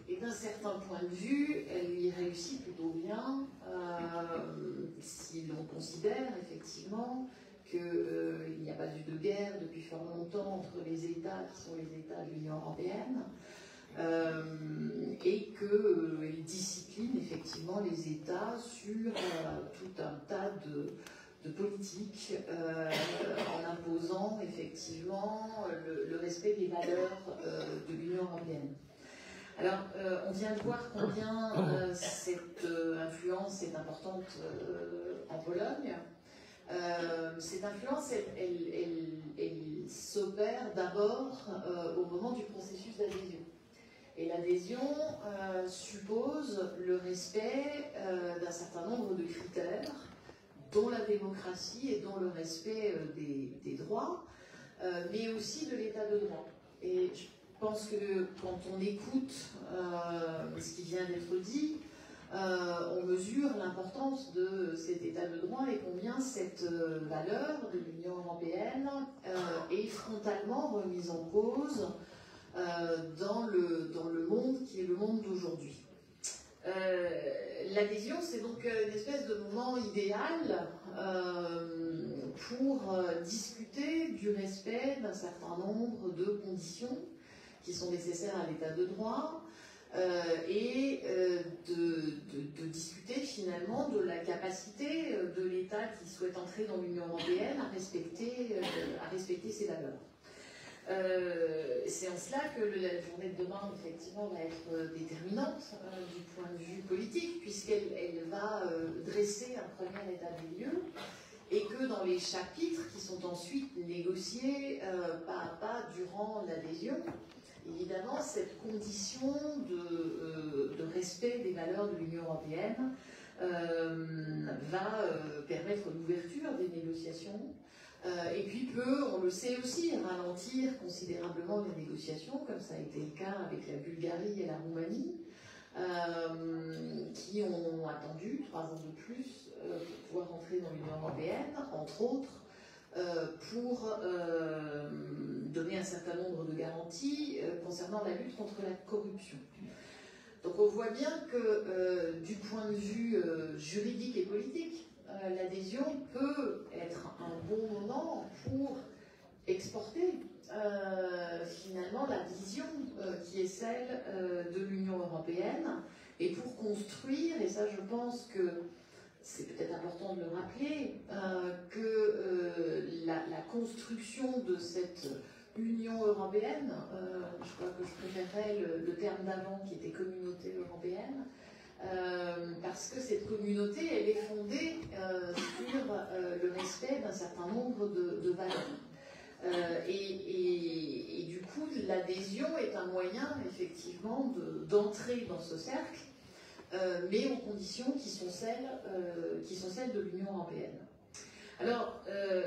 Et d'un certain point de vue, elle y réussit plutôt bien, si l'on considère effectivement qu'il n'y a pas eu de guerre depuis fort longtemps entre les États qui sont les États de l'Union européenne, et qu'il discipline effectivement les États sur tout un tas de politiques en imposant effectivement le respect des valeurs de l'Union européenne. Alors, on vient de voir combien cette influence est importante en Pologne. Cette influence, elle s'opère d'abord au moment du processus d'adhésion. Et l'adhésion suppose le respect d'un certain nombre de critères, dont la démocratie et dont le respect des droits, mais aussi de l'état de droit. Et je pense que quand on écoute ce qui vient d'être dit, on mesure l'importance de cet état de droit et combien cette valeur de l'Union européenne est frontalement remise en cause dans le monde qui est le monde d'aujourd'hui. L'adhésion, c'est donc une espèce de moment idéal pour discuter du respect d'un certain nombre de conditions qui sont nécessaires à l'état de droit et de discuter finalement de la capacité de l'État qui souhaite entrer dans l'Union européenne à respecter ses valeurs. C'est en cela que la journée de demain, effectivement, va être déterminante du point de vue politique, puisqu'elle va dresser un premier état des lieux, et que dans les chapitres qui sont ensuite négociés pas à pas durant l'adhésion, évidemment, cette condition de respect des valeurs de l'Union européenne va permettre l'ouverture des négociations. Et puis peut, on le sait aussi, ralentir considérablement les négociations, comme ça a été le cas avec la Bulgarie et la Roumanie, qui ont attendu 3 ans de plus pour pouvoir entrer dans l'Union européenne, entre autres, pour donner un certain nombre de garanties concernant la lutte contre la corruption. Donc on voit bien que du point de vue juridique et politique, l'adhésion peut être un bon moment pour exporter finalement la vision qui est celle de l'Union européenne et pour construire, et ça je pense que c'est peut-être important de le rappeler, que la construction de cette Union européenne, je crois que je préférerais le terme d'avant qui était communauté européenne, parce que cette communauté, elle est fondée sur le respect d'un certain nombre de valeurs. Et du coup, l'adhésion est un moyen, effectivement, d'entrer dans ce cercle, mais aux conditions qui sont celles de l'Union européenne. Alors,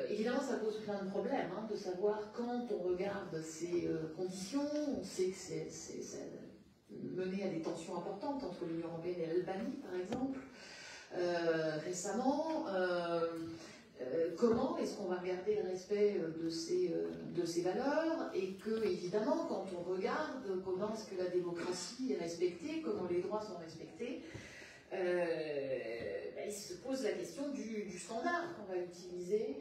évidemment, ça pose plein de problèmes, hein, de savoir quand on regarde ces conditions, on sait que c'est mené à des tensions importantes entre l'Union européenne et l'Albanie, par exemple, récemment. Comment est-ce qu'on va regarder le respect de ces valeurs et que, évidemment, quand on regarde comment est-ce que la démocratie est respectée, comment les droits sont respectés, il se pose la question du standard qu'on va utiliser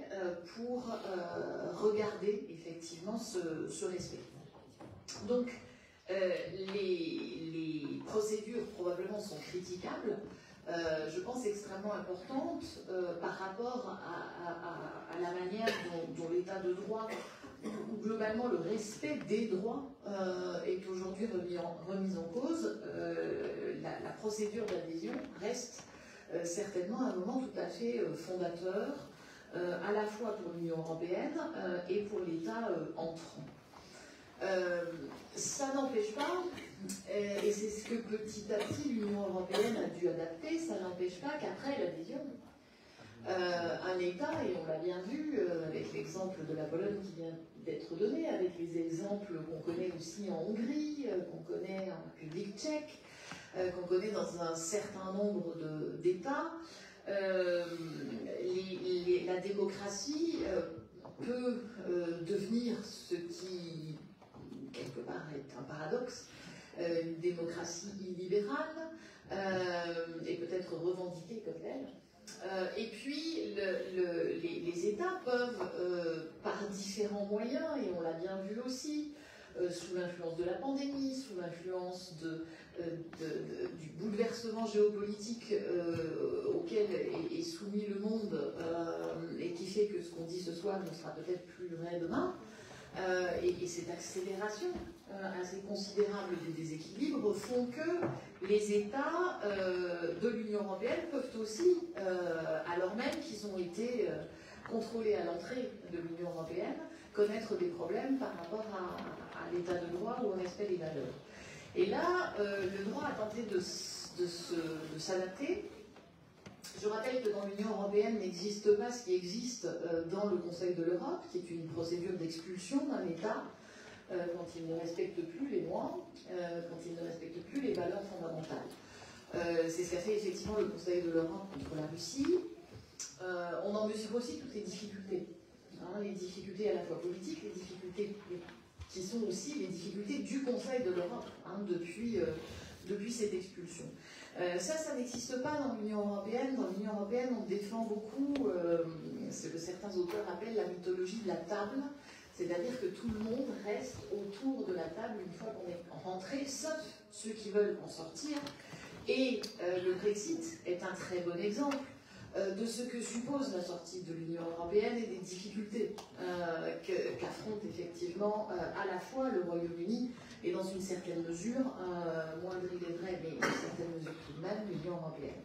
pour regarder effectivement ce respect. Donc, les procédures probablement sont critiquables, je pense extrêmement importantes par rapport à la manière dont l'état de droit, ou globalement le respect des droits, est aujourd'hui remis en cause. La procédure d'adhésion reste certainement un moment tout à fait fondateur, à la fois pour l'Union européenne et pour l'État entrant. Ça n'empêche pas, et c'est ce que petit à petit l'Union européenne a dû adapter, ça n'empêche pas qu'après l'adhésion, un État, et on l'a bien vu avec l'exemple de la Pologne qui vient d'être donné, avec les exemples qu'on connaît aussi en Hongrie, qu'on connaît en République tchèque, qu'on connaît dans un certain nombre d'États, la démocratie peut devenir ce qui, quelque part, est un paradoxe, une démocratie illibérale, et peut-être revendiquée comme telle. Et puis, les États peuvent, par différents moyens, et on l'a bien vu aussi, sous l'influence de la pandémie, sous l'influence du bouleversement géopolitique auquel est soumis le monde, et qui fait que ce qu'on dit ce soir ne sera peut-être plus vrai demain, et cette accélération assez considérable des déséquilibres font que les États de l'Union européenne peuvent aussi, alors même qu'ils ont été contrôlés à l'entrée de l'Union européenne, connaître des problèmes par rapport à l'état de droit ou au respect des valeurs. Et là, le droit a tenté de s'adapter. Je rappelle que dans l'Union européenne n'existe pas ce qui existe dans le Conseil de l'Europe, qui est une procédure d'expulsion d'un État quand il ne respecte plus les lois, quand il ne respecte plus les valeurs fondamentales. C'est ce qu'a fait effectivement le Conseil de l'Europe contre la Russie. On en mesure aussi toutes les difficultés. Les difficultés à la fois politiques, les difficultés qui sont aussi les difficultés du Conseil de l'Europe depuis cette expulsion. Ça n'existe pas dans l'Union européenne. Dans l'Union européenne, on défend beaucoup ce que certains auteurs appellent la mythologie de la table, c'est-à-dire que tout le monde reste autour de la table une fois qu'on est rentré, sauf ceux qui veulent en sortir. Et le Brexit est un très bon exemple de ce que suppose la sortie de l'Union européenne et des difficultés qu'affronte effectivement à la fois le Royaume-Uni et dans une certaine mesure, moindre il est vrai, mais dans une certaine mesure tout de même, l'Union européenne.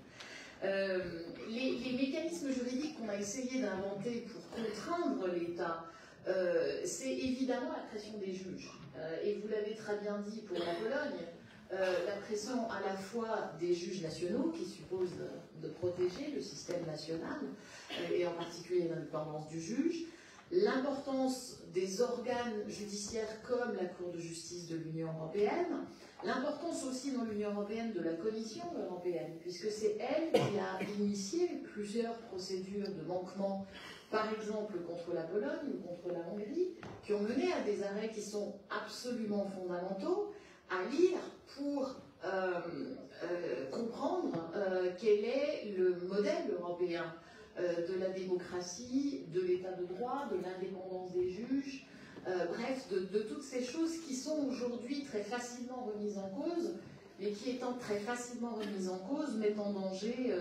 Les mécanismes juridiques qu'on a essayé d'inventer pour contraindre l'État, c'est évidemment la pression des juges. Et vous l'avez très bien dit pour la Pologne, la pression à la fois des juges nationaux, qui suppose de protéger le système national, et en particulier l'indépendance du juge, l'importance des organes judiciaires comme la Cour de justice de l'Union européenne, l'importance aussi dans l'Union européenne de la Commission européenne, puisque c'est elle qui a initié plusieurs procédures de manquement, par exemple contre la Pologne ou contre la Hongrie, qui ont mené à des arrêts qui sont absolument fondamentaux à lire pour comprendre quel est le modèle européen de la démocratie, de l'état de droit, de l'indépendance des juges, bref, de toutes ces choses qui sont aujourd'hui très facilement remises en cause, mais qui étant très facilement remises en cause mettent en danger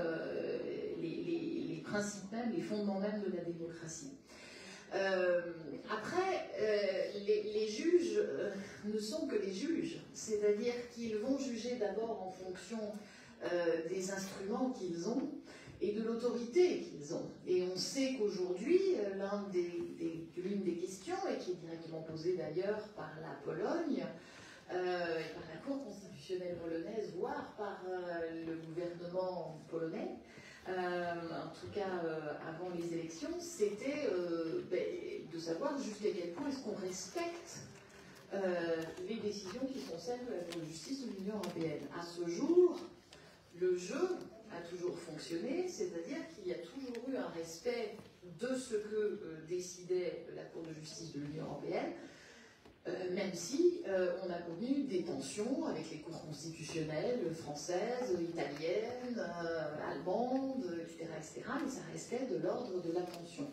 les principes mêmes, les fondements mêmes de la démocratie. Après, les juges ne sont que les juges, c'est-à-dire qu'ils vont juger d'abord en fonction des instruments qu'ils ont et de l'autorité qu'ils ont. Et on sait qu'aujourd'hui, l'une des questions, et qui est directement posée d'ailleurs par la Pologne, par la Cour constitutionnelle polonaise, voire par le gouvernement polonais, en tout cas avant les élections, c'était de savoir jusqu'à quel point est-ce qu'on respecte les décisions qui sont celles de la Cour de justice de l'Union européenne. À ce jour, le jeu a toujours fonctionné, c'est-à-dire qu'il y a toujours eu un respect de ce que décidait la Cour de justice de l'Union européenne, même si on a connu des tensions avec les cours constitutionnelles françaises, italiennes, allemandes, etc., mais ça restait de l'ordre de la tension.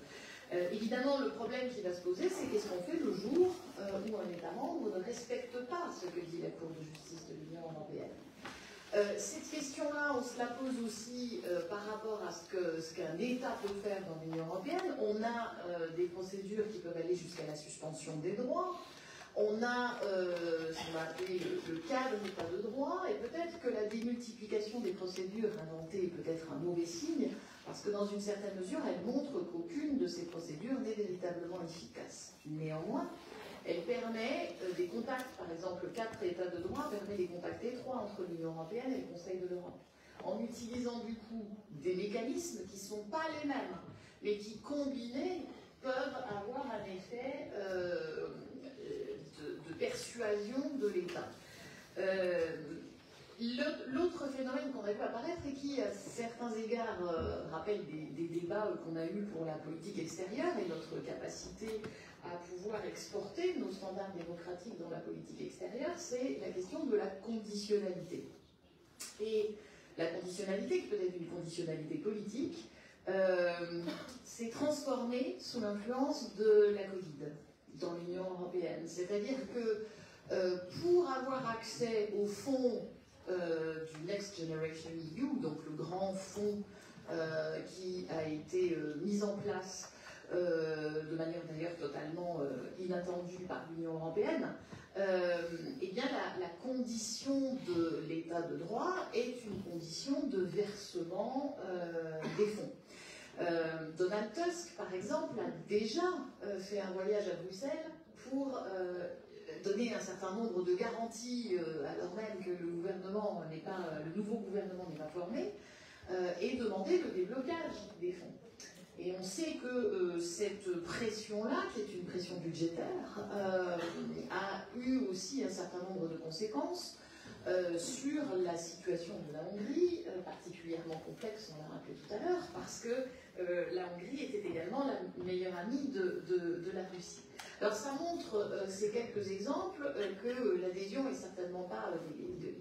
Évidemment, le problème qui va se poser, c'est qu'est-ce qu'on fait le jour où un État membre ne respecte pas ce que dit la Cour de justice de l'Union européenne. Cette question-là, on se la pose aussi par rapport à ce qu'un État peut faire dans l'Union européenne. On a des procédures qui peuvent aller jusqu'à la suspension des droits. On a ce qu'on va appeler le cadre d'état de droit, et peut-être que la démultiplication des procédures inventées est peut-être un mauvais signe, parce que dans une certaine mesure, elle montre qu'aucune de ces procédures n'est véritablement efficace. Néanmoins, elle permet des contacts, par exemple, le cadre d'état de droit permet des contacts étroits entre l'Union européenne et le Conseil de l'Europe, en utilisant du coup des mécanismes qui ne sont pas les mêmes, mais qui, combinés, peuvent avoir un effet de persuasion de l'État. L'autre phénomène qu'on a vu apparaître et qui, à certains égards, rappelle des débats qu'on a eus pour la politique extérieure et notre capacité à pouvoir exporter nos standards démocratiques dans la politique extérieure, c'est la question de la conditionnalité. Et la conditionnalité, qui peut être une conditionnalité politique, s'est transformée sous l'influence de la Covid dans l'Union européenne. C'est-à-dire que pour avoir accès au fonds du Next Generation EU, donc le grand fonds qui a été mis en place de manière d'ailleurs totalement inattendue par l'Union européenne, eh bien la condition de l'état de droit est une condition de versement des fonds. Donald Tusk, par exemple, a déjà fait un voyage à Bruxelles pour donner un certain nombre de garanties, alors même que le nouveau gouvernement n'est pas formé, et demander le déblocage des fonds. Et on sait que cette pression-là, qui est une pression budgétaire, a eu aussi un certain nombre de conséquences sur la situation de la Hongrie, particulièrement complexe, on l'a rappelé tout à l'heure, parce que la Hongrie était également la meilleure amie de la Russie. Alors ça montre, ces quelques exemples, que l'adhésion n'est certainement pas,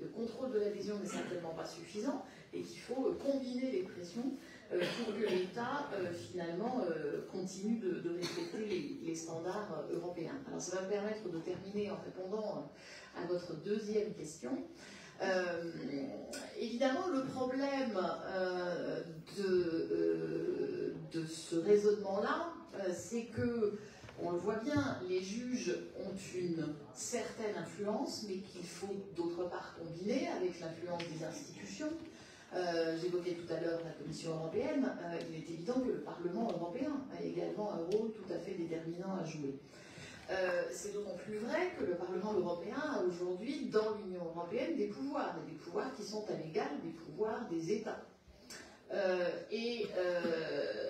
le contrôle de l'adhésion n'est certainement pas suffisant, et qu'il faut combiner les pressions pour que l'État, finalement, continue de respecter les standards européens. Alors ça va me permettre de terminer en répondant à votre deuxième question. Évidemment, le problème de ce raisonnement-là, c'est que, on le voit bien, les juges ont une certaine influence, mais qu'il faut d'autre part combiner avec l'influence des institutions. J'évoquais tout à l'heure la Commission européenne, il est évident que le Parlement européen a également un rôle tout à fait déterminant à jouer. C'est d'autant plus vrai que le Parlement européen a aujourd'hui dans l'Union européenne des pouvoirs, et des pouvoirs qui sont à l'égal des pouvoirs des États.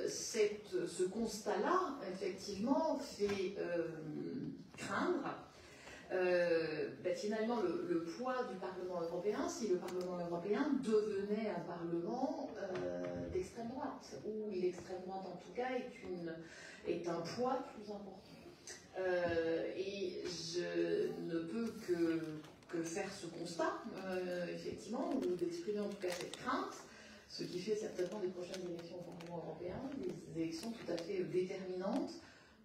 Ce constat-là, effectivement, fait craindre finalement le poids du Parlement européen si le Parlement européen devenait un Parlement d'extrême droite, où l'extrême droite en tout cas est un poids plus important. Et je ne peux que que faire ce constat, effectivement, ou d'exprimer en tout cas cette crainte, ce qui fait certainement des prochaines élections au Parlement européen, des élections tout à fait déterminantes,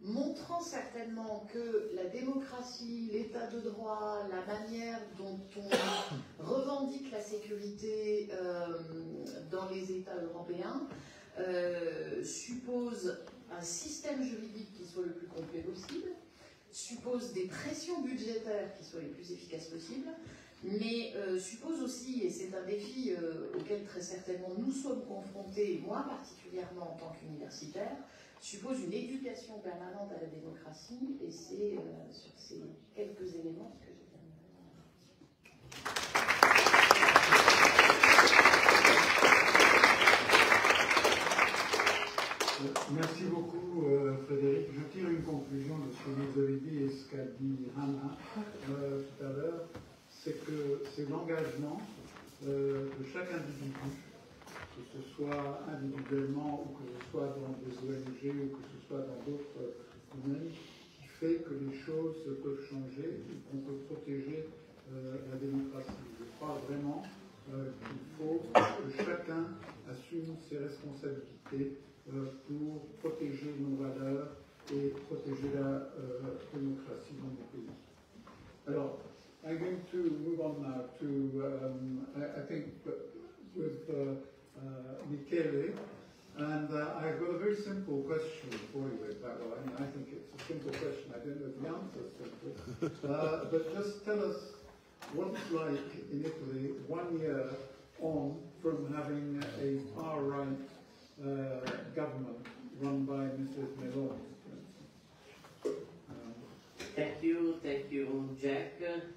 montrant certainement que la démocratie, l'état de droit, la manière dont on revendique la sécurité dans les États européens suppose un système juridique qui soit le plus complet possible, suppose des pressions budgétaires qui soient les plus efficaces possibles, mais suppose aussi, et c'est un défi auquel très certainement nous sommes confrontés, et moi particulièrement en tant qu'universitaire, suppose une éducation permanente à la démocratie, et c'est sur ces quelques éléments que je Merci beaucoup, Frédéric. Je tire une conclusion de ce que vous avez dit et ce qu'a dit Hannah tout à l'heure, c'est que c'est l'engagement de chaque individu, que ce soit individuellement ou que ce soit dans des ONG ou que ce soit dans d'autres domaines, qui fait que les choses peuvent changer et qu'on peut protéger la démocratie. Je crois vraiment qu'il faut que chacun assume ses responsabilités pour protéger nos valeurs et protéger la démocratie dans nos pays. Alors, I'm going to move on now to, I think, with Michele, and I've got a very simple question for you, Paolo. I mean, I think it's a simple question. I don't know if the answer is simple, but just tell us what it's like in Italy 1 year on from having a far-right government run by Mrs. Meloni. Thank you, Jack,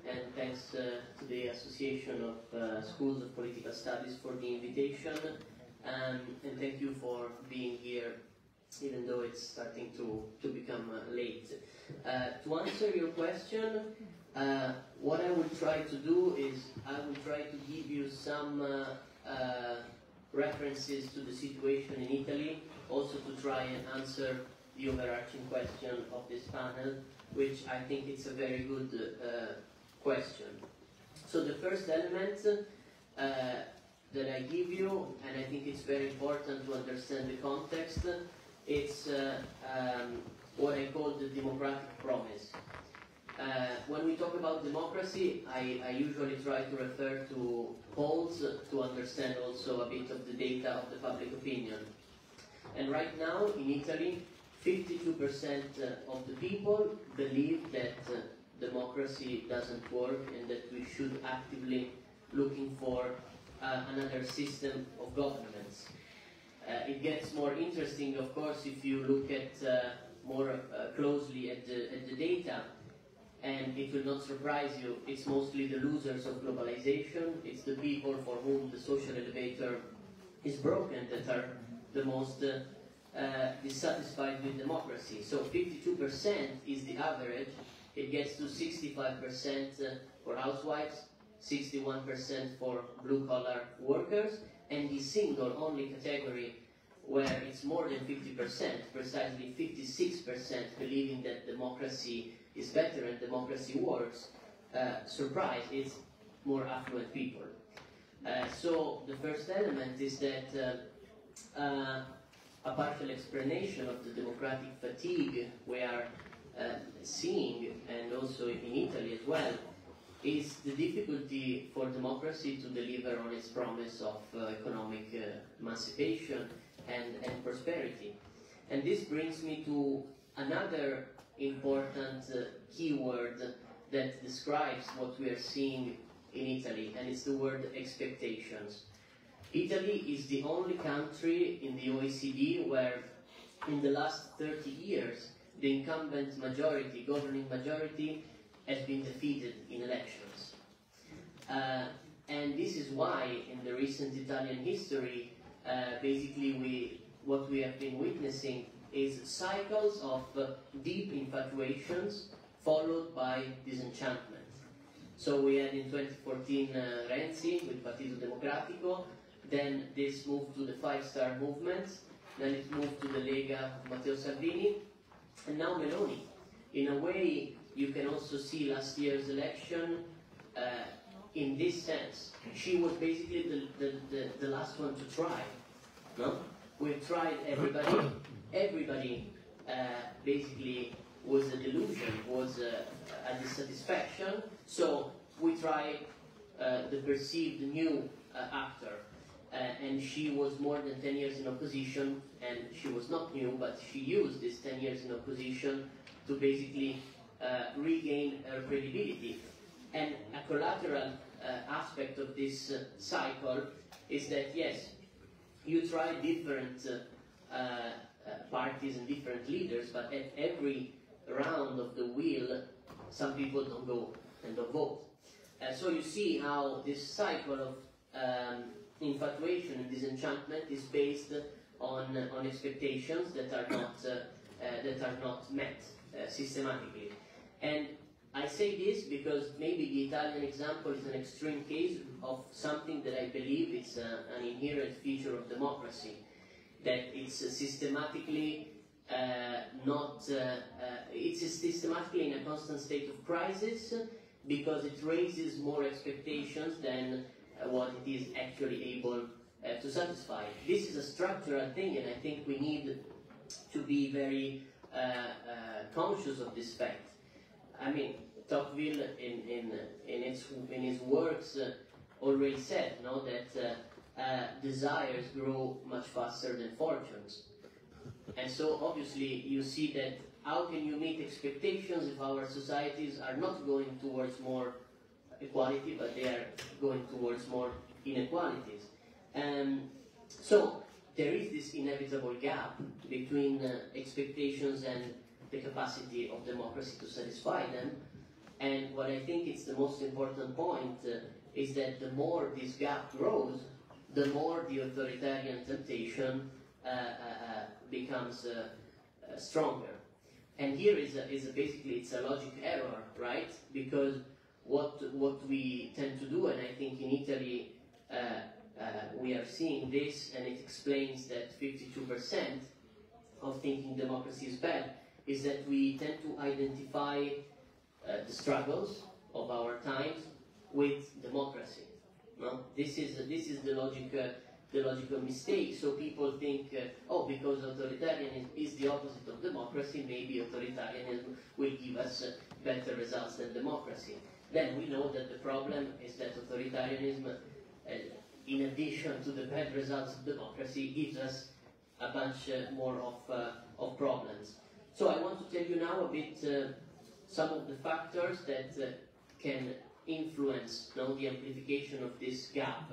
and thanks to the Association of Schools of Political Studies for the invitation, and thank you for being here, even though it's starting to become late. To answer your question, what I will try to do is I will try to give you some references to the situation in Italy, also to try and answer the overarching question of this panel, which I think it's a very good question. So the first element that I give you, and I think it's very important to understand the context, it's what I call the democratic promise. When we talk about democracy, I usually try to refer to polls to understand also a bit of the data of the public opinion. And right now in Italy, 52% of the people believe that democracy doesn't work and that we should actively looking for another system of governance. It gets more interesting, of course, if you look at more closely at the data, and it will not surprise you, it's mostly the losers of globalization, it's the people for whom the social elevator is broken that are the most dissatisfied with democracy. So 52% is the average. It gets to 65% for housewives, 61% for blue-collar workers, and the single only category where it's more than 50%, precisely 56% believing that democracy is better and democracy works, surprise, it's more affluent people. So the first element is that a partial explanation of the democratic fatigue we are seeing, and also in Italy as well, is the difficulty for democracy to deliver on its promise of economic emancipation and prosperity. And this brings me to another important keyword that describes what we are seeing in Italy, and it's the word expectations. Italy is the only country in the OECD where in the last 30 years the incumbent majority, governing majority, has been defeated in elections. And this is why in the recent Italian history, basically what we have been witnessing is cycles of deep infatuations followed by disenchantment. So we had in 2014 Renzi with Partito Democratico, then this moved to the five-star movement, then it moved to the Lega of Matteo Salvini, and now Meloni. In a way, you can also see last year's election in this sense, she was basically the last one to try. No, we've tried everybody. Everybody basically was a delusion, was a dissatisfaction. So we try the perceived new actor, and she was more than 10 years in opposition, and she was not new, but she used these 10 years in opposition to basically regain her credibility. And a collateral aspect of this cycle is that, yes, you try different parties and different leaders, but at every round of the wheel, some people don't go and don't vote. So you see how this cycle of infatuation and disenchantment is based on expectations that are not met systematically. And I say this because maybe the Italian example is an extreme case of something that I believe is an inherent feature of democracy, that it's systematically it's systematically in a constant state of crisis because it raises more expectations than what it is actually able to satisfy. This is a structural thing, and I think we need to be very conscious of this fact. I mean, Tocqueville in his works already said, no, that desires grow much faster than fortunes. And so obviously you see that how can you meet expectations if our societies are not going towards more equality, but they are going towards more inequalities. So there is this inevitable gap between expectations and the capacity of democracy to satisfy them. And what I think is the most important point is that the more this gap grows, the more the authoritarian temptation becomes stronger. And here is basically it's a logic error, right? Because what we tend to do, and I think in Italy we are seeing this, and it explains that 52% of thinking democracy is bad, is that we tend to identify the struggles of our times with democracy. No? This is the logical mistake. So people think, oh, because authoritarianism is the opposite of democracy, maybe authoritarianism will give us better results than democracy. Then we know that the problem is that authoritarianism, in addition to the bad results of democracy, gives us a bunch more of problems. So I want to tell you now a bit some of the factors that can influence the amplification of this gap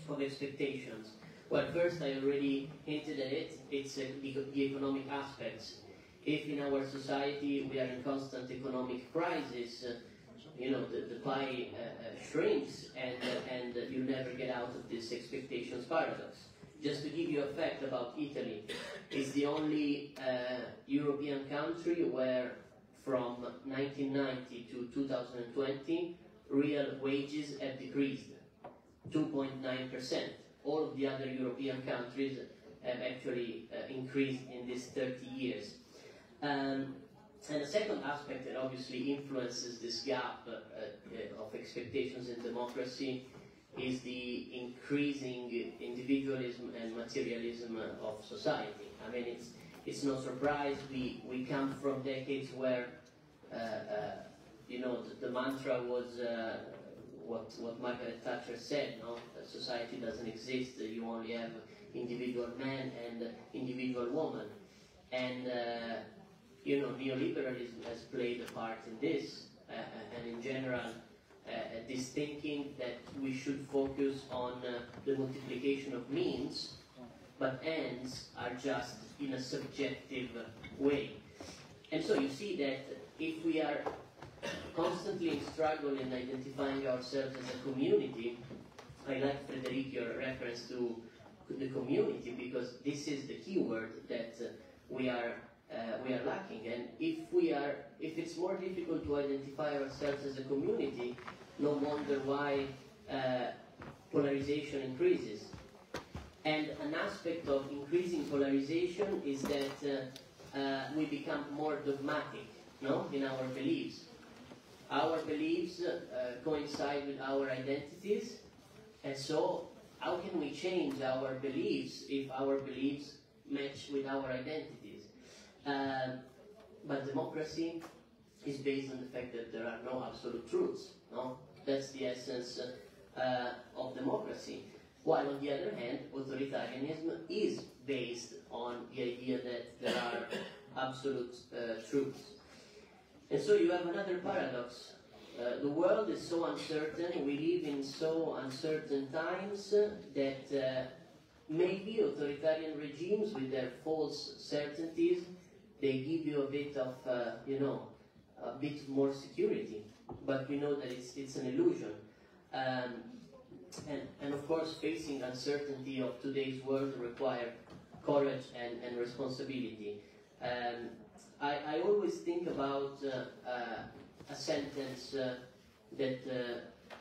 of expectations. Well, first I already hinted at it, it's the economic aspects. If in our society we are in constant economic crisis, the pie shrinks and you never get out of this expectations paradox. Just to give you a fact about Italy, it's the only European country where from 1990 to 2020 real wages have decreased 2.9%. All of the other European countries have actually increased in these 30 years. And the second aspect that obviously influences this gap of expectations in democracy is the increasing individualism and materialism of society. I mean, it's no surprise we come from decades where the mantra was what Margaret Thatcher said, no? That society doesn't exist, you only have individual man and individual woman. And neoliberalism has played a part in this, and in general, this thinking that we should focus on the multiplication of means, but ends are just in a subjective way. And so you see that if we are constantly in struggle in identifying ourselves as a community, I like, Frederic, your reference to the community, because this is the key word that we are lacking. And if it's more difficult to identify ourselves as a community, no wonder why polarization increases. And an aspect of increasing polarization is that we become more dogmatic, in our beliefs. our beliefs coincide with our identities, and so how can we change our beliefs if our beliefs match with our identities? But democracy is based on the fact that there are no absolute truths. No? That's the essence of democracy. While on the other hand, authoritarianism is based on the idea that there are absolute truths. And so you have another paradox. The world is so uncertain, we live in so uncertain times that maybe authoritarian regimes with their false certainties, they give you a bit of, a bit more security. But we know that it's an illusion. And of course, facing uncertainty of today's world requires courage and responsibility. I always think about a sentence that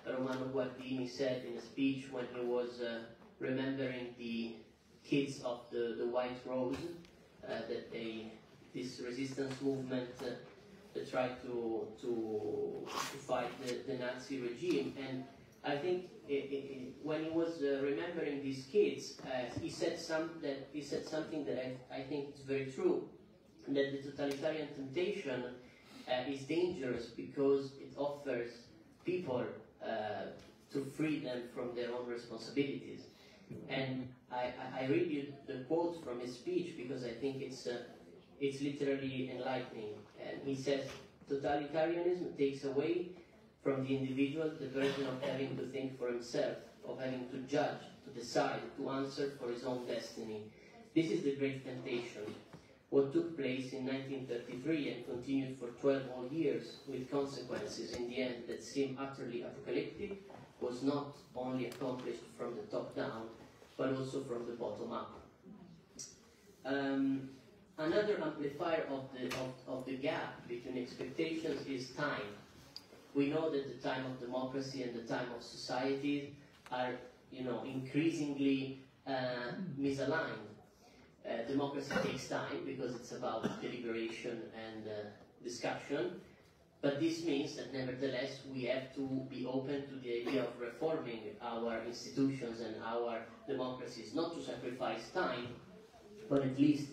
Romano Guardini said in a speech when he was remembering the kids of the White Rose, this resistance movement that tried to fight the Nazi regime. And I think when he was remembering these kids, he said something that I think is very true, that the totalitarian temptation is dangerous because it offers people to free them from their own responsibilities. And I read you the quote from his speech because I think it's literally enlightening. And he says, totalitarianism takes away from the individual the burden of having to think for himself, of having to judge, to decide, to answer for his own destiny. This is the great temptation. What took place in 1933 and continued for 12 more years with consequences in the end that seemed utterly apocalyptic was not only accomplished from the top down, but also from the bottom up. Another amplifier of the gap between expectations is time. We know that the time of democracy and the time of society are, increasingly misaligned. Democracy takes time because it's about deliberation and discussion, but this means that nevertheless we have to be open to the idea of reforming our institutions and our democracies, not to sacrifice time, but at least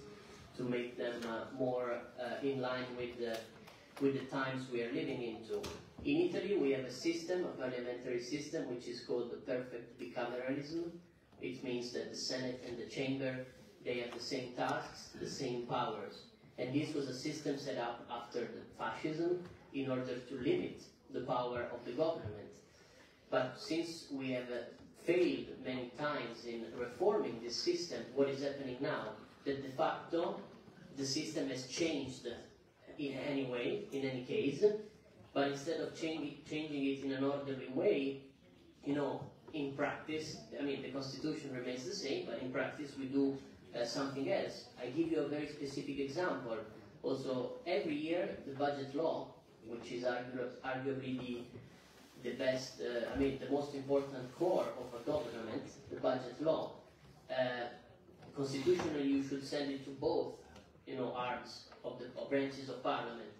to make them more in line with the times we are living into. In Italy we have a system, a parliamentary system, which is called the perfect bicameralism. It means that the Senate and the Chamber, they have the same tasks, the same powers. And this was a system set up after the fascism in order to limit the power of the government. But since we have failed many times in reforming this system, what is happening now? That de facto the system has changed in any way, in any case, but instead of changing it in an orderly way, in practice, the constitution remains the same, but in practice we do something else. I give you a very specific example. Also, every year the budget law, which is arguably the best, the most important core of a government, the budget law, constitutionally you should send it to both, arms of the branches of parliament.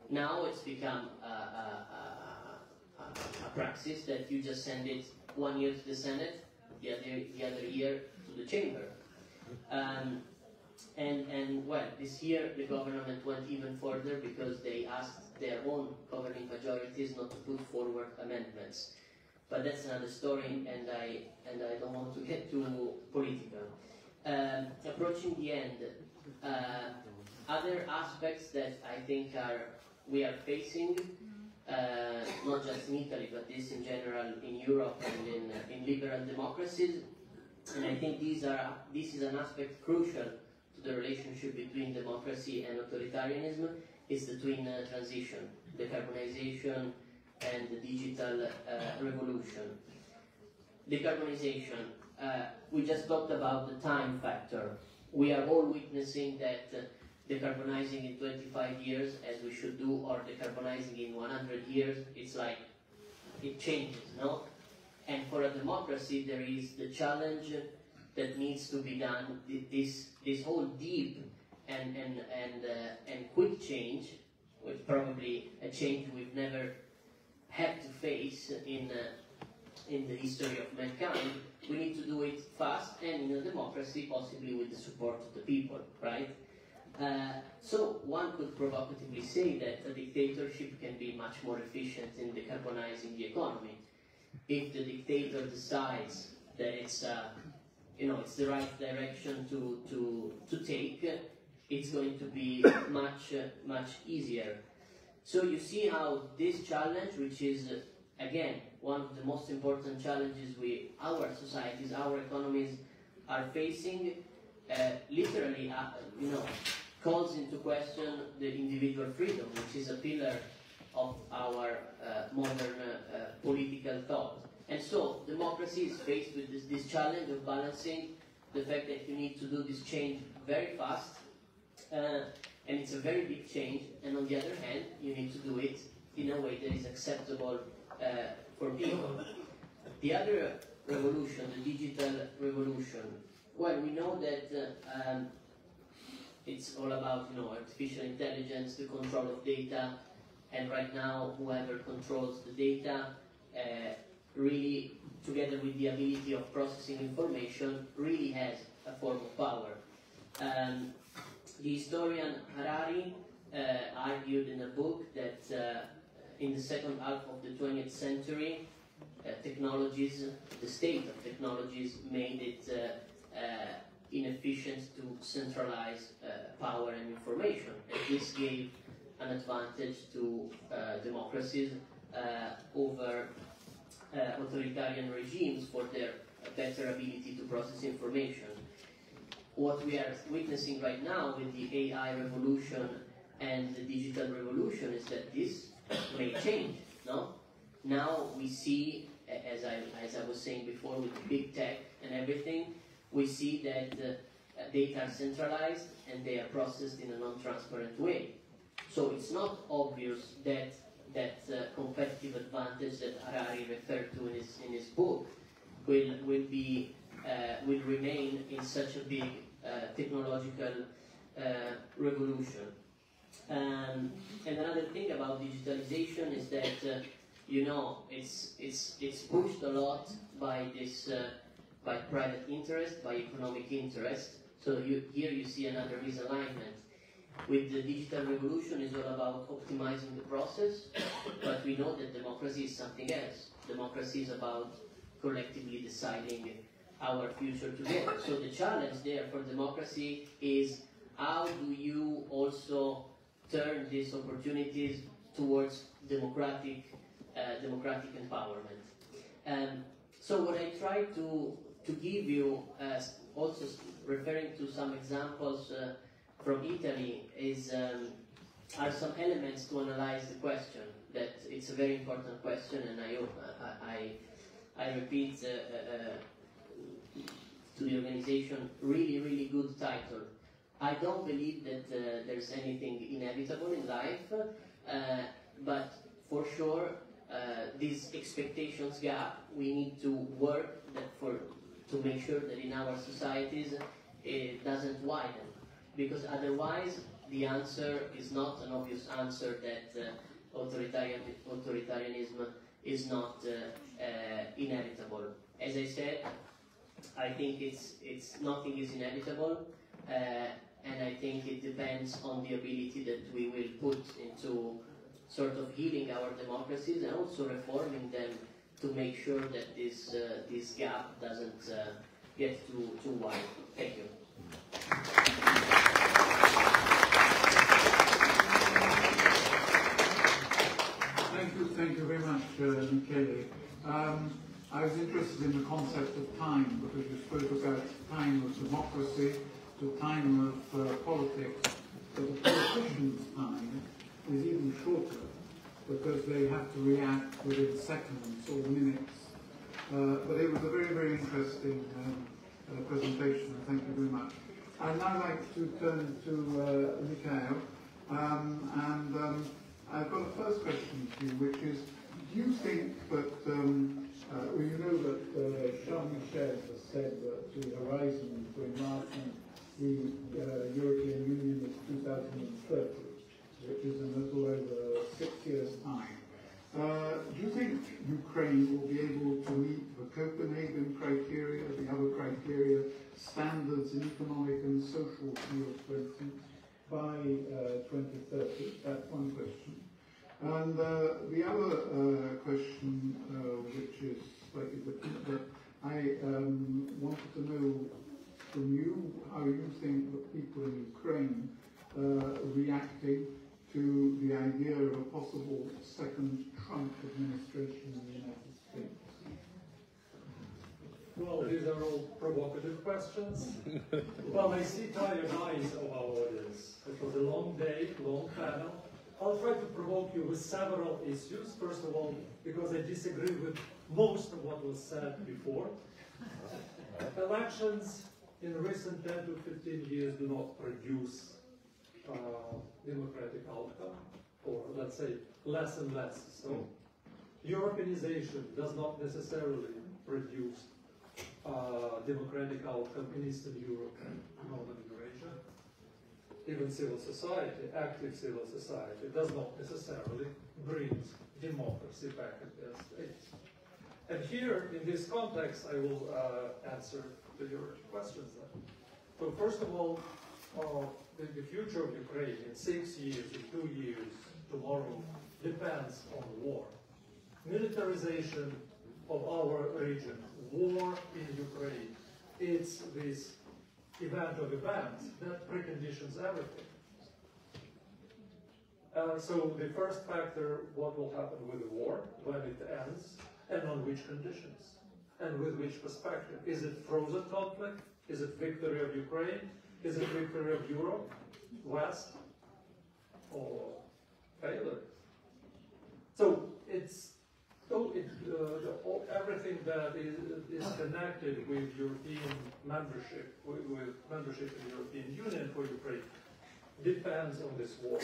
Now it's become a praxis that you just send it 1 year to the Senate, the other year to the Chamber. Well, this year the government went even further because they asked their own governing majorities not to put forward amendments. But that's another story, and I don't want to get too political. Approaching the end, other aspects that I think we are facing, not just in Italy, but this in general in Europe and in liberal democracies, and I think this is an aspect crucial to the relationship between democracy and authoritarianism, is the twin transition, decarbonization and the digital revolution. Decarbonization, we just talked about the time factor. We are all witnessing that decarbonizing in 25 years, as we should do, or decarbonizing in 100 years, it's like, it changes, no? And for a democracy, there is the challenge that needs to be done, this whole deep and quick change, which probably a change we've never have to face in the history of mankind. We need to do it fast and in a democracy, possibly with the support of the people, right? So one could provocatively say that a dictatorship can be much more efficient in decarbonizing the economy. If the dictator decides that it's it's the right direction to take, it's going to be much easier. So you see how this challenge, which is again one of the most important challenges our societies, our economies are facing, literally calls into question the individual freedom, which is a pillar of our modern political thought. And so democracy is faced with this challenge of balancing the fact that you need to do this change very fast, and it's a very big change, and on the other hand, you need to do it in a way that is acceptable for people. The other revolution, the digital revolution, well, we know that it's all about artificial intelligence, the control of data, and right now whoever controls the data really, together with the ability of processing information, really has a form of power. The historian Harari argued in a book that in the second half of the 20th century, technologies, the state of technologies made it inefficient to centralize power and information. And this gave an advantage to democracies over authoritarian regimes for their better ability to process information. What we are witnessing right now with the AI revolution and the digital revolution is that this may change. No? Now we see, as I was saying before, with big tech and everything, we see that data are centralized and they are processed in a non-transparent way. So it's not obvious that that competitive advantage that Harari referred to in his book will remain in such a big technological revolution. And another thing about digitalization is that it's pushed a lot by this by private interest, by economic interest. So here you see another misalignment. With the digital revolution, it's all about optimizing the process, but we know that democracy is something else. Democracy is about collectively deciding our future together. So the challenge there for democracy is how do you also turn these opportunities towards democratic empowerment. So what I try to give you, also referring to some examples from Italy, are some elements to analyze the question. That it's a very important question, and I hope I repeat to the organization, really good title. I don't believe that there's anything inevitable in life, but for sure this expectations gap, we need to work to make sure that in our societies it doesn't widen. Because otherwise, the answer is not an obvious answer that authoritarianism is not inevitable. As I said, I think nothing is inevitable, and I think it depends on the ability that we will put into sort of healing our democracies and also reforming them to make sure that this gap doesn't get too wide. Thank you. Thank you very much, Michele. I was interested in the concept of time, because you spoke about time of democracy, the time of politics, but the politicians' time is even shorter, because they have to react within seconds or minutes. But it was a very interesting presentation, and thank you very much. I'd now like to turn to Michael, and I've got a first question to you, which is, do you think that, well, you know that Charles Michel has said that the horizon for enlargement the European Union is 2030, which is in a little over 6 years' time. Do you Ukraine will be able to meet the Copenhagen criteria, the other criteria, standards in economic and social fields, for instance, by 2030? That's one question. And the other question, which is slightly different, but I wanted to know from you how you think that people in Ukraine reacting to the idea of a possible second Trump administration in the United States. Well, these are all provocative questions. Well, I see tired eyes of our audience. It was a long day, long panel. I'll try to provoke you with several issues. First of all, because I disagree with most of what was said before. Elections in recent 10 to 15 years do not produce democratic outcome, or let's say less and less so. Europeanization does not necessarily produce democratic outcome in Eastern Europe and Northern Eurasia. Even civil society, active civil society, does not necessarily bring democracy back in their states. And here, in this context, I will answer to your questions then. So first of all, the future of Ukraine in 6 years, in 2 years, tomorrow, depends on war. Militarization of our region, war in Ukraine, it's this event of events that preconditions everything. So the first factor, what will happen with the war, when it ends, and on which conditions, and with which perspective. Is it frozen conflict? Is it victory of Ukraine? Is it victory of Europe, West, or failure? So it's everything that is connected with European membership, with membership in the European Union for Ukraine, depends on this war.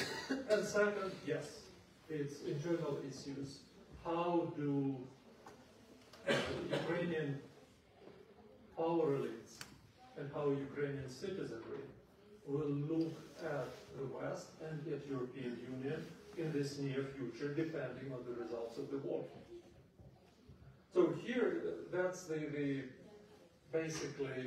And second, yes, it's internal issues. How do Ukrainian power elites and how Ukrainian citizenry will look at the West and at European Union in this near future, depending on the results of the war. So here, that's basically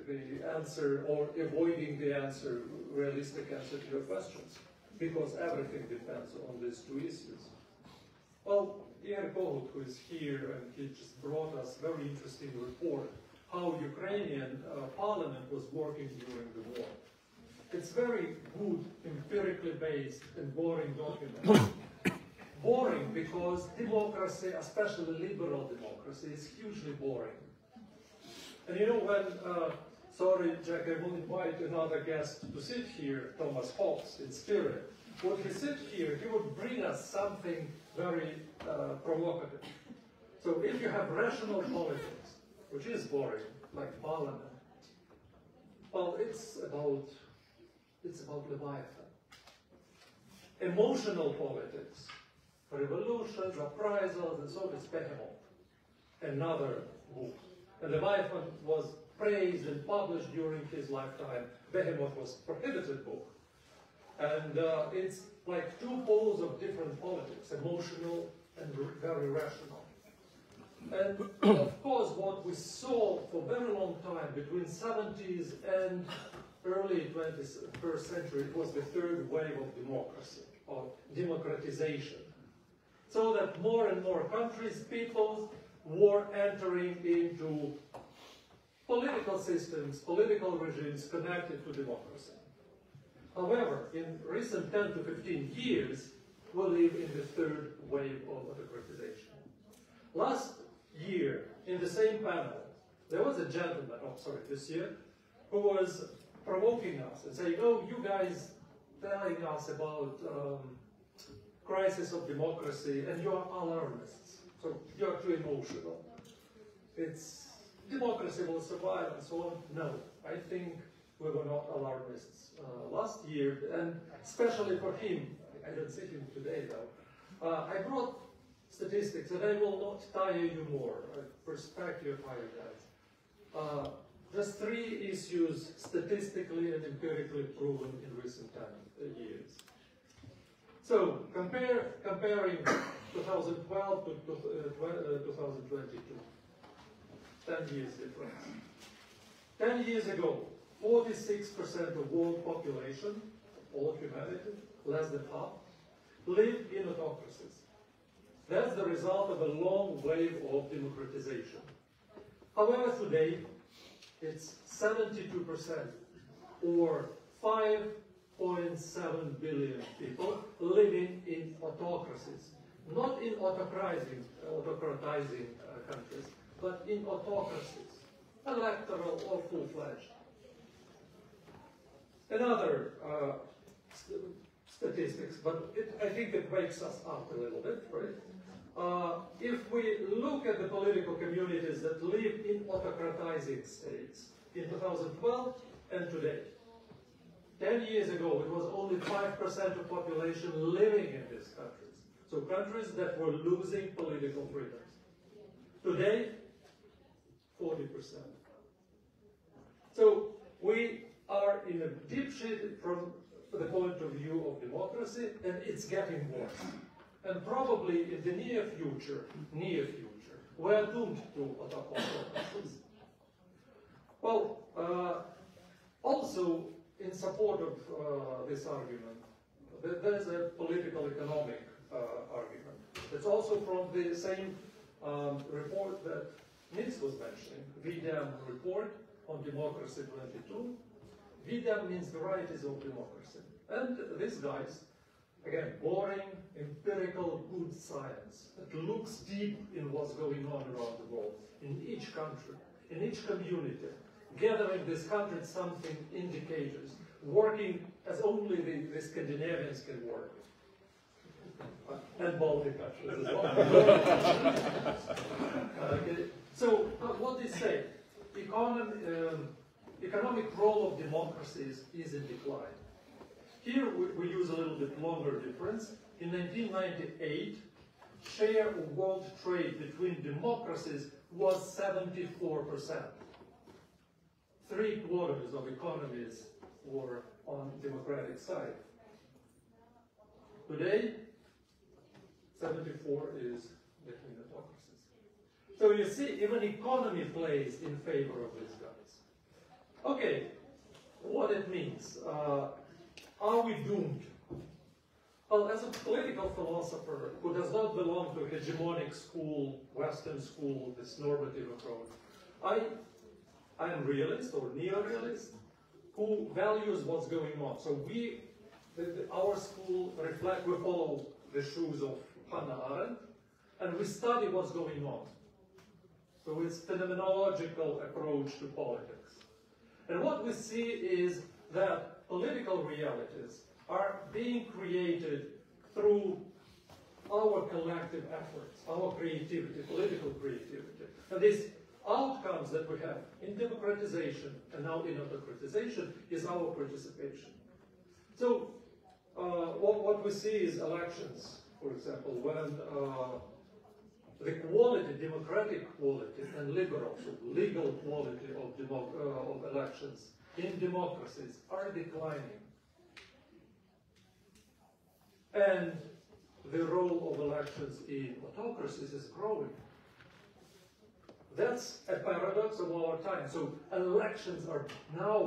the answer, or avoiding the answer, realistic answer to your questions, because everything depends on these two issues. Well, Igor Kohut, who is here, and he just brought us a very interesting report, how Ukrainian parliament was working during the war. It's very good, empirically based, and boring document. Boring because democracy, especially liberal democracy, is hugely boring. And you know, when, sorry Jack, I will invite another guest to sit here, Thomas Hobbes, in spirit. When he sit here, he would bring us something very provocative. So if you have rational politics, which is boring, like parliament, well, it's about Leviathan. Emotional politics, revolutions, uprisals, and so on, is Behemoth, another book. And Leviathan was praised and published during his lifetime. Behemoth was a prohibited book. And it's like two poles of different politics, emotional and very rational. And of course, what we saw for a very long time, between 70s and early 21st century, it was the third wave of democracy, or democratization. So that more and more countries, peoples, were entering into political systems, political regimes connected to democracy. However, in recent 10 to 15 years, we live in the third wave of autocratization. Last year, in the same panel, there was a gentleman, this year, who was provoking us and saying, oh, you guys telling us about crisis of democracy, and you are alarmists, so you are too emotional. It's democracy will survive and so on. No, I think we were not alarmists last year, and especially for him. I don't see him today though. I brought statistics, and I will not tire you more. I respect your tired guys. Just 3 issues statistically and empirically proven in recent years. So comparing 2012 to 2022, 10 years difference. 10 years ago, 46% of world population, all humanity, less than half, lived in autocracies. That's the result of a long wave of democratization. However, today, it's 72%, or 5.7 billion people living in autocracies. Not in autocratizing countries, but in autocracies, electoral or full-fledged. Another statistics, but I think it wakes us up a little bit, right? If we look at the political communities that live in autocratizing states in 2012 and today, 10 years ago, it was only 5% of population living in these countries. So countries that were losing political freedoms. Today, 40%. So we are in a deep shit from the point of view of democracy, and it's getting worse. And probably in the near future, we are doomed to autocracies. Well, also in support of this argument, there's a political economic argument. It's also from the same report that Nils was mentioning, VDAM report on Democracy 22. VDAM means varieties of democracy. And these guys, again, boring, empirical, good science that looks deep in what's going on around the world, in each country, in each community, gathering these 100-something indicators, working as only the Scandinavians can work. And Baltic countries as well. Okay. So, what they say, economic role of democracies is in decline. Here we use a little bit longer difference. In 1998, share of world trade between democracies was 74%. 3/4 of economies were on democratic side. Today, 74 is between autocracies. So you see, even economy plays in favor of these guys. Okay, what it means. Are we doomed? Well, as a political philosopher who does not belong to a hegemonic school, Western school, this normative approach, I am realist or neo-realist who values what's going on. So our school we follow the shoes of Hannah Arendt, and we study what's going on. So it's phenomenological approach to politics. And what we see is that political realities are being created through our collective efforts, our creativity, political creativity. And these outcomes that we have in democratization and now in autocratization is our participation. So what we see is elections, for example, when the quality, democratic quality and liberal, so legal quality of elections in democracies are declining. And the role of elections in autocracies is growing. That's a paradox of our time. So elections are now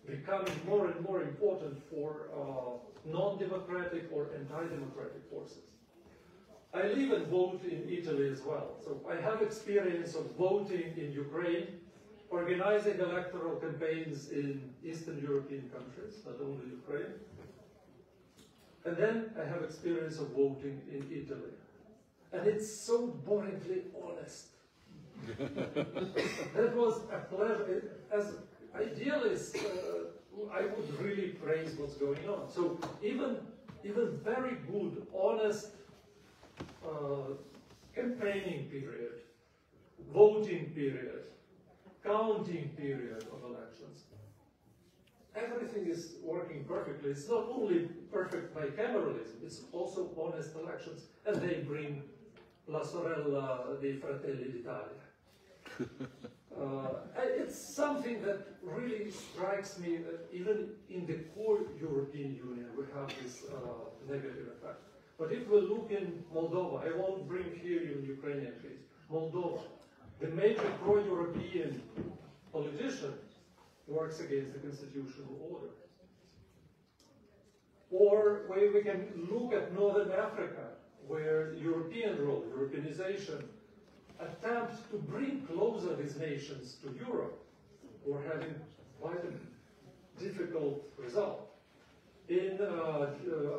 becoming more and more important for non-democratic or anti-democratic forces. I live and vote in Italy as well. So I have experience of voting in Ukraine, organizing electoral campaigns in Eastern European countries, not only Ukraine. And then I have experience of voting in Italy. And it's so boringly honest. That was a pleasure. As idealist, I would really praise what's going on. So even very good, honest campaigning period, voting period, counting period of elections, everything is working perfectly. It's not only perfect bicameralism, it's also honest elections. And they bring La Sorella di Fratelli d'Italia. It's something that really strikes me that even in the core European European Union, we have this negative effect. But if we look in Moldova, I won't bring here in Ukrainian case, Moldova, the major pro-European politician works against the constitutional order. Or we can look at Northern Africa, where European role, Europeanization, attempts to bring closer these nations to Europe, or having quite a difficult result. In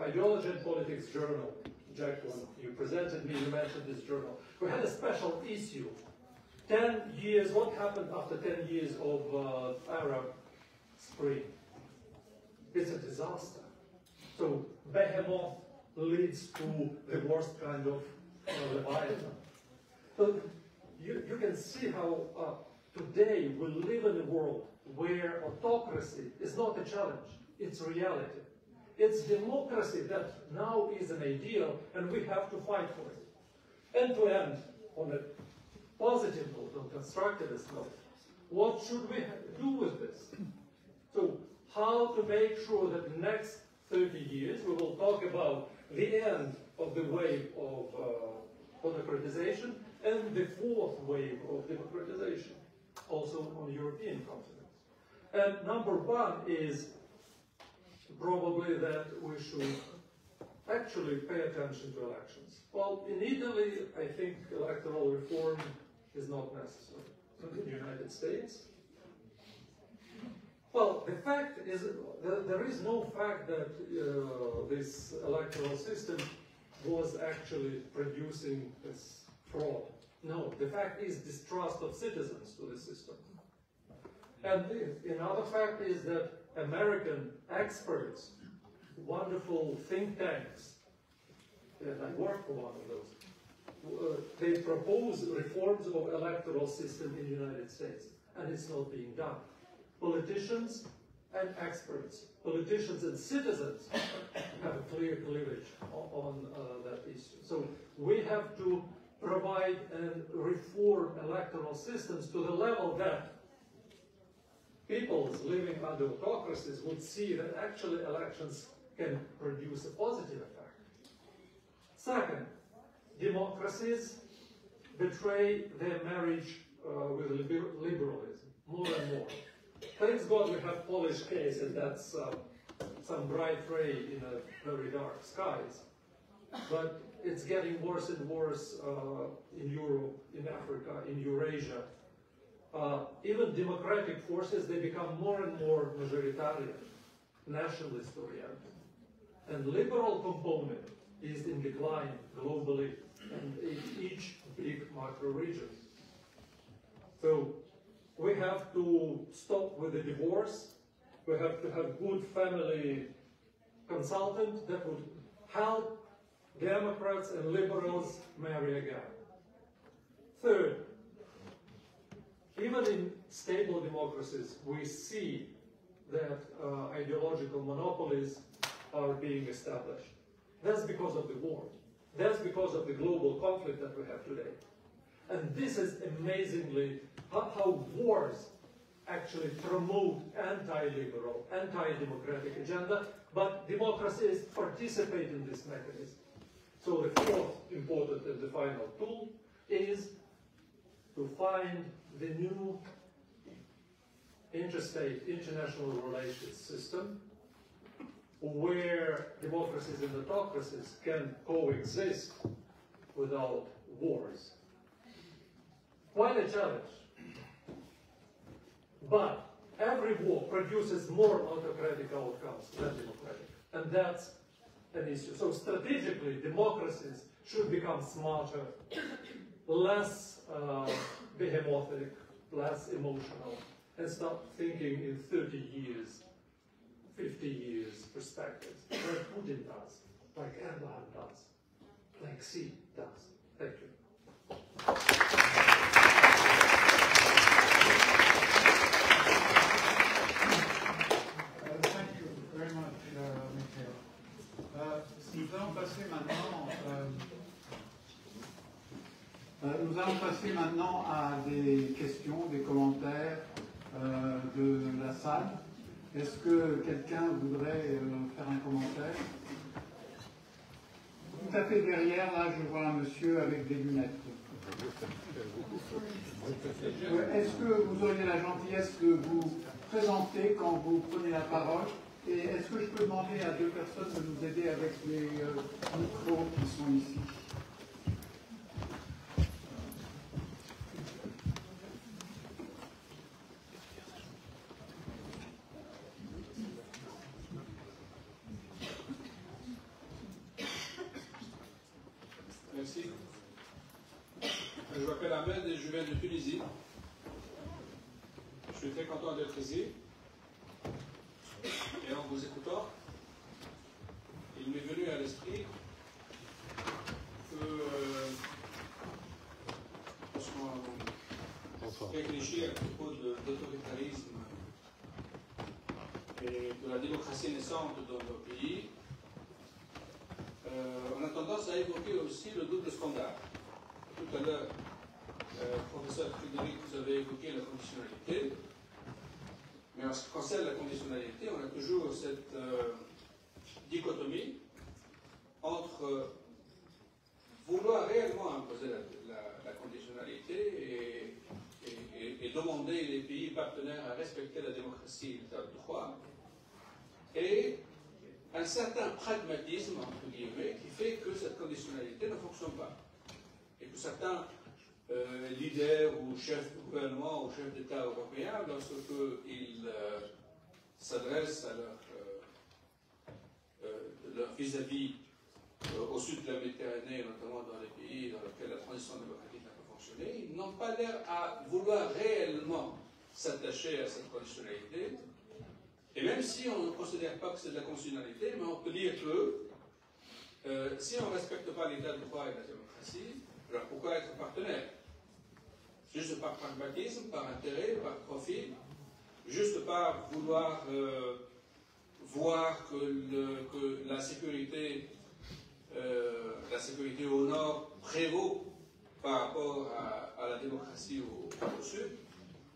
Ideology and Politics journal, Jack, when you presented me, you mentioned this journal, we had a special issue. 10 years, what happened after 10 years of Arab Spring? It's a disaster. So behemoth leads to the worst kind of Leviathan. So you can see how today we live in a world where autocracy is not a challenge, it's reality. It's democracy that now is an ideal, and we have to fight for it. And to end on a positive note, on constructivist note, what should we do with this? So how to make sure that the next 30 years we will talk about the end of the wave of autocratization and the fourth wave of democratization, also on the European continent. And number one is probably that we should actually pay attention to elections. Well, in Italy, I think electoral reform is not necessary. In the United States, well, the fact is, there is no fact that this electoral system was actually producing this fraud. No, the fact is distrust of citizens to the system. And another fact is that American experts, wonderful think tanks, and I work for one of those, they propose reforms of electoral system in the United States, and it's not being done. Politicians and experts, politicians and citizens have a clear cleavage on that issue. So we have to provide and reform electoral systems to the level that peoples living under autocracies would see that actually elections can produce a positive effect. Second, democracies betray their marriage with liberalism more and more. Thanks God we have Polish case, and that's some bright ray in a very dark skies. But it's getting worse and worse in Europe, in Africa, in Eurasia. Even democratic forces, they become more and more majoritarian, nationalist oriented. And liberal component is in decline globally and in each big macro region. So we have to stop with the divorce. We have to have good family consultant that would help Democrats and liberals marry again. Third, even in stable democracies, we see that ideological monopolies are being established. That's because of the war. That's because of the global conflict that we have today. And this is amazingly how wars actually promote anti-liberal, anti-democratic agenda, but democracies participate in this mechanism. So the fourth important and the final tool is to find the new interstate, international relations system where democracies and autocracies can coexist without wars. Quite a challenge. But every war produces more autocratic outcomes than democratic. And that's an issue. So strategically, democracies should become smarter, less behemotic, less emotional, and start thinking in 30 years, 50 years perspectives, like Putin does, like Erdogan does, like Xi does. Thank you. Thank you very much, Michael. Nous allons passer maintenant à des questions, des commentaires de la salle. Est-ce que quelqu'un voudrait faire un commentaire? Tout à fait derrière, là, je vois un monsieur avec des lunettes. Est-ce que vous auriez la gentillesse de vous présenter quand vous prenez la parole? Et est-ce que je peux demander à deux personnes de nous aider avec les micros qui sont ici? Merci. Je m'appelle Ahmed et je viens de Tunisie. Je suis très content d'être ici. Et en vous écoutant, il m'est venu à l'esprit que lorsqu'on réfléchit à propos de l'autoritarisme et de la démocratie naissante dans nos pays, on a tendance à évoquer aussi le double standard. Tout à l'heure, professeur Frédéric, vous avez évoqué la conditionnalité. Mais en ce qui concerne la conditionnalité, on a toujours cette dichotomie entre vouloir réellement imposer la conditionnalité et demander les pays partenaires à respecter la démocratie et l'état de droit, et un certain pragmatisme, entre guillemets, qui fait que cette conditionnalité ne fonctionne pas. Et que certains leaders ou chefs de gouvernement ou chefs d'État européens, lorsqu'ils s'adressent à leur vis-à-vis au sud de la Méditerranée, notamment dans les pays dans lesquels la transition démocratique n'a pas fonctionné, ils n'ont pas l'air à vouloir réellement s'attacher à cette conditionnalité. Et même si on ne considère pas que c'est de la conditionnalité, mais on peut dire que si on ne respecte pas l'état de droit et la démocratie, alors pourquoi être partenaire? Juste par pragmatisme, par intérêt, par profit, juste par vouloir voir que la sécurité au nord prévaut par rapport à la démocratie au sud.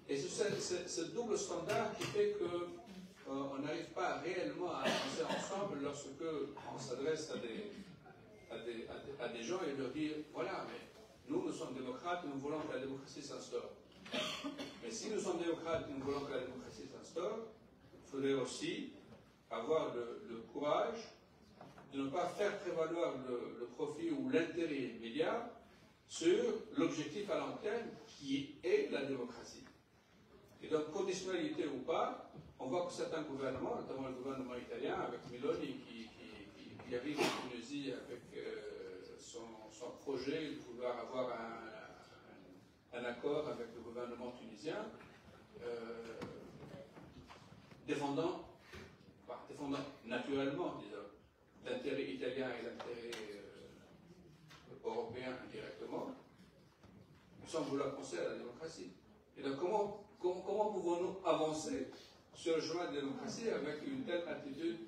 Et c'est ce double standard qui fait qu'on n'arrive pas réellement à avancer ensemble lorsque on s'adresse à des gens et leur dire voilà, mais nous sommes démocrates, nous voulons que la démocratie s'instaure. Mais si nous sommes démocrates et nous voulons que la démocratie s'instaure, il faudrait aussi avoir le courage de ne pas faire prévaloir le profit ou l'intérêt immédiat sur l'objectif à long terme qui est la démocratie. Et donc, conditionnalité ou pas, on voit que certains gouvernements, notamment le gouvernement italien avec Meloni qui arrive en Tunisie avec son projet de vouloir avoir un accord avec le gouvernement tunisien, défendant naturellement, disons, l'intérêt italien et l'intérêt européen indirectement, sans vouloir penser à la démocratie. Et donc comment pouvons-nous avancer sur le chemin de la démocratie avec une telle attitude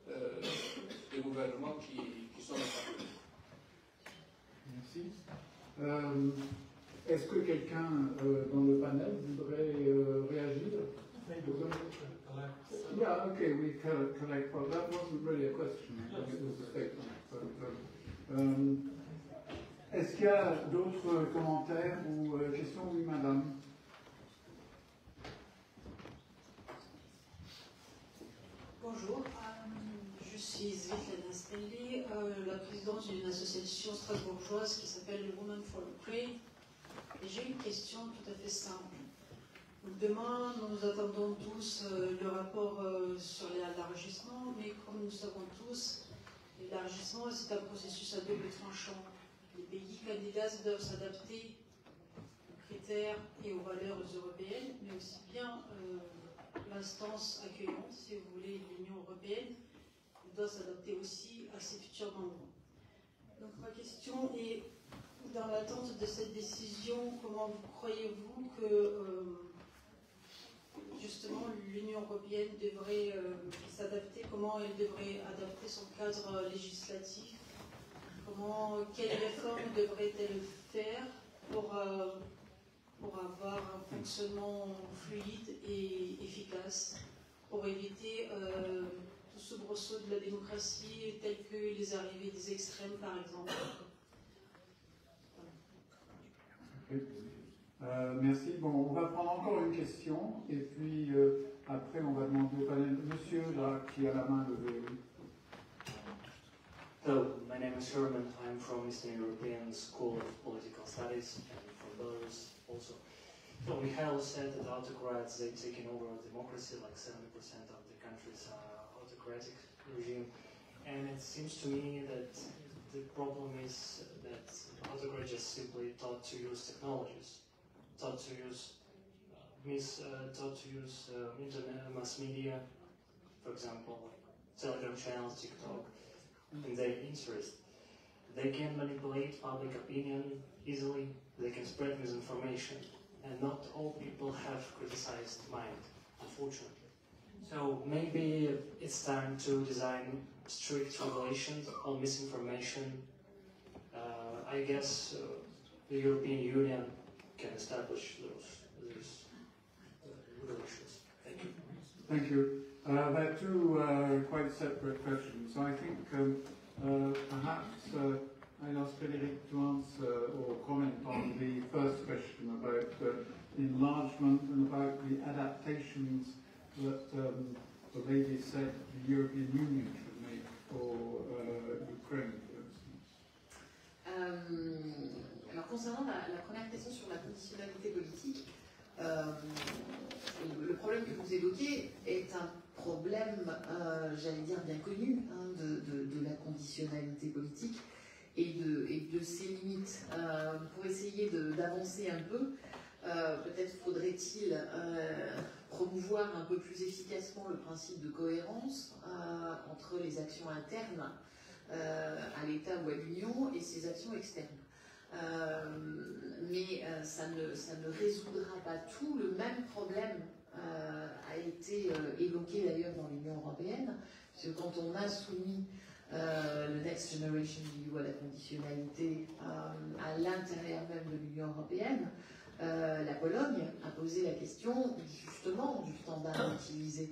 des gouvernements qui sont partenaires? Merci. Est-ce que quelqu'un dans le panel voudrait réagir? Yeah, okay, we collect. Well, that wasn't really a question, it was a statement. Est-ce qu'il y a d'autres commentaires ou questions? Oui, madame. Bonjour, je suis Svetlana Stelli, la présidente d'une association strasbourgeoise qui s'appelle Women for Ukraine. Et j'ai une question tout à fait simple. Demain, nous attendons tous le rapport sur l'élargissement, mais comme nous savons tous, l'élargissement, c'est un processus à double tranchant. Les pays candidats doivent s'adapter aux critères et aux valeurs européennes, mais aussi bien l'instance accueillante, si vous voulez, l'Union européenne, doit s'adapter aussi à ses futurs membres. Donc ma question est, dans l'attente de cette décision, comment croyez-vous que justement l'Union européenne devrait s'adapter, comment elle devrait adapter son cadre législatif, quelles réformes devrait-elle faire pour avoir un fonctionnement fluide et efficace pour éviter tout ce soubresaut de la démocratie, tel que les arrivées des extrêmes, par exemple. Merci. Bon, on va prendre encore une question, et puis après on va demander au panel. Monsieur là, qui a la main levée. Hello, my name is Herman. I'm from Eastern European School of Political Studies and from Belarus also. So Mikhail said that autocrats, they've taken over democracy, like 70% of the countries are autocratic regime. And it seems to me that the problem is that autocrats just simply taught to use technologies, taught to use internet, mass media, for example, Telegram channels, TikTok, in their interest. They can manipulate public opinion easily, they can spread misinformation, and not all people have criticized mind, unfortunately. So maybe it's time to design strict regulations on misinformation. I guess the European Union can establish those regulations. Thank you. Thank you. They're two quite separate questions. So I think perhaps I'll ask Frédéric to answer or comment on the first question about enlargement and about the adaptations that the lady said the European Union should make for Ukraine, for instance. Alors concernant la première question sur la conditionnalité politique, le problème que vous évoquez est un problème, j'allais dire, bien connu de la conditionnalité politique et de ses limites. Pour essayer d'avancer un peu, peut-être faudrait-il promouvoir un peu plus efficacement le principe de cohérence entre les actions internes à l'État ou à l'Union et ses actions externes. Mais ça ne résoudra pas tout. Le même problème a été évoqué d'ailleurs dans l'Union européenne, parce que quand on a soumis le Next Generation EU à la conditionnalité à l'intérieur même de l'Union européenne, la Pologne a posé la question justement du standard utilisé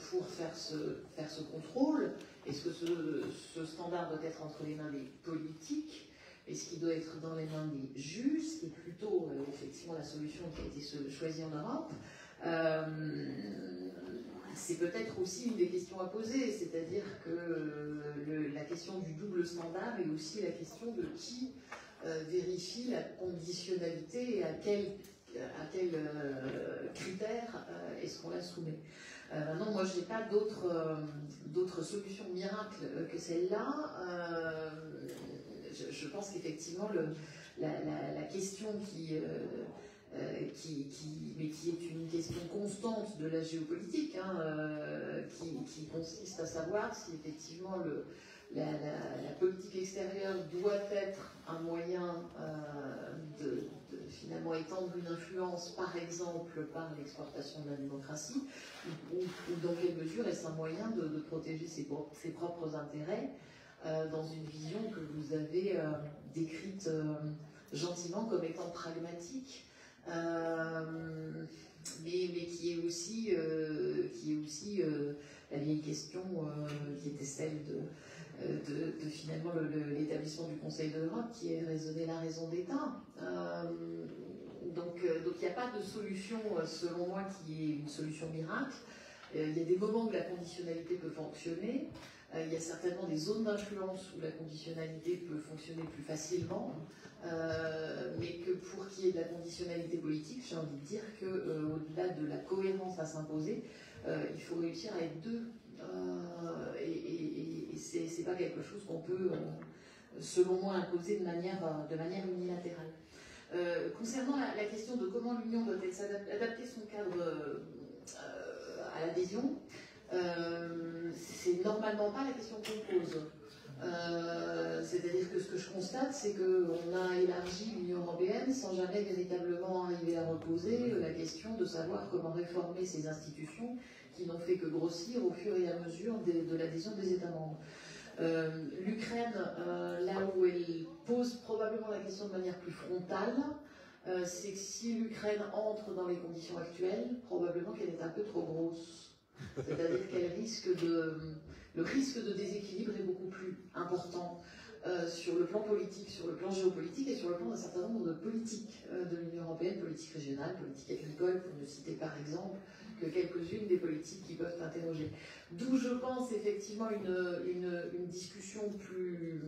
pour faire ce contrôle. Est-ce que ce standard doit être entre les mains des politiques? Est-ce qu'il doit être dans les mains des juges, ce qui est plutôt effectivement la solution qui a été choisie en Europe? C'est peut-être aussi une des questions à poser, c'est-à-dire que la question du double standard est aussi la question de qui vérifie la conditionnalité et à quel critères est-ce qu'on la soumet. Maintenant, moi, je n'ai pas d'autres solutions miracles que celle-là. Je pense qu'effectivement, la question qui est une question constante de la géopolitique, qui consiste à savoir si effectivement la politique extérieure doit être un moyen de finalement étendre une influence, par exemple par l'exportation de la démocratie, ou dans quelle mesure est-ce un moyen de protéger ses propres intérêts dans une vision que vous avez décrite gentiment comme étant pragmatique, mais qui est aussi la vieille question qui était celle de finalement l'établissement du Conseil de l'Europe, qui est raisonner la raison d'État. Donc il n'y a pas de solution, selon moi, qui est une solution miracle. Il y a des moments où la conditionnalité peut fonctionner. Il y a certainement des zones d'influence où la conditionnalité peut fonctionner plus facilement, mais que pour qu'il y ait de la conditionnalité politique, j'ai envie de dire qu'au-delà de la cohérence à s'imposer, il faut réussir à être deux. Et c'est pas quelque chose qu'on peut, selon moi, imposer de manière unilatérale. Concernant la question de comment l'Union doit adapter son cadre à l'adhésion, c'est normalement pas la question qu'on pose. C'est-à-dire que ce que je constate, c'est qu'on a élargi l'Union européenne sans jamais véritablement arriver à reposer la question de savoir comment réformer ces institutions qui n'ont fait que grossir au fur et à mesure de l'adhésion des États membres. L'Ukraine, là où elle pose probablement la question de manière plus frontale, c'est que si l'Ukraine entre dans les conditions actuelles, probablement qu'elle est un peu trop grosse. C'est-à-dire le risque de déséquilibre est beaucoup plus important sur le plan politique, sur le plan géopolitique et sur le plan d'un certain nombre de politiques de l'Union européenne, politique régionale, politique agricole, pour ne citer par exemple que quelques-unes des politiques qui peuvent interroger. D'où je pense effectivement une discussion plus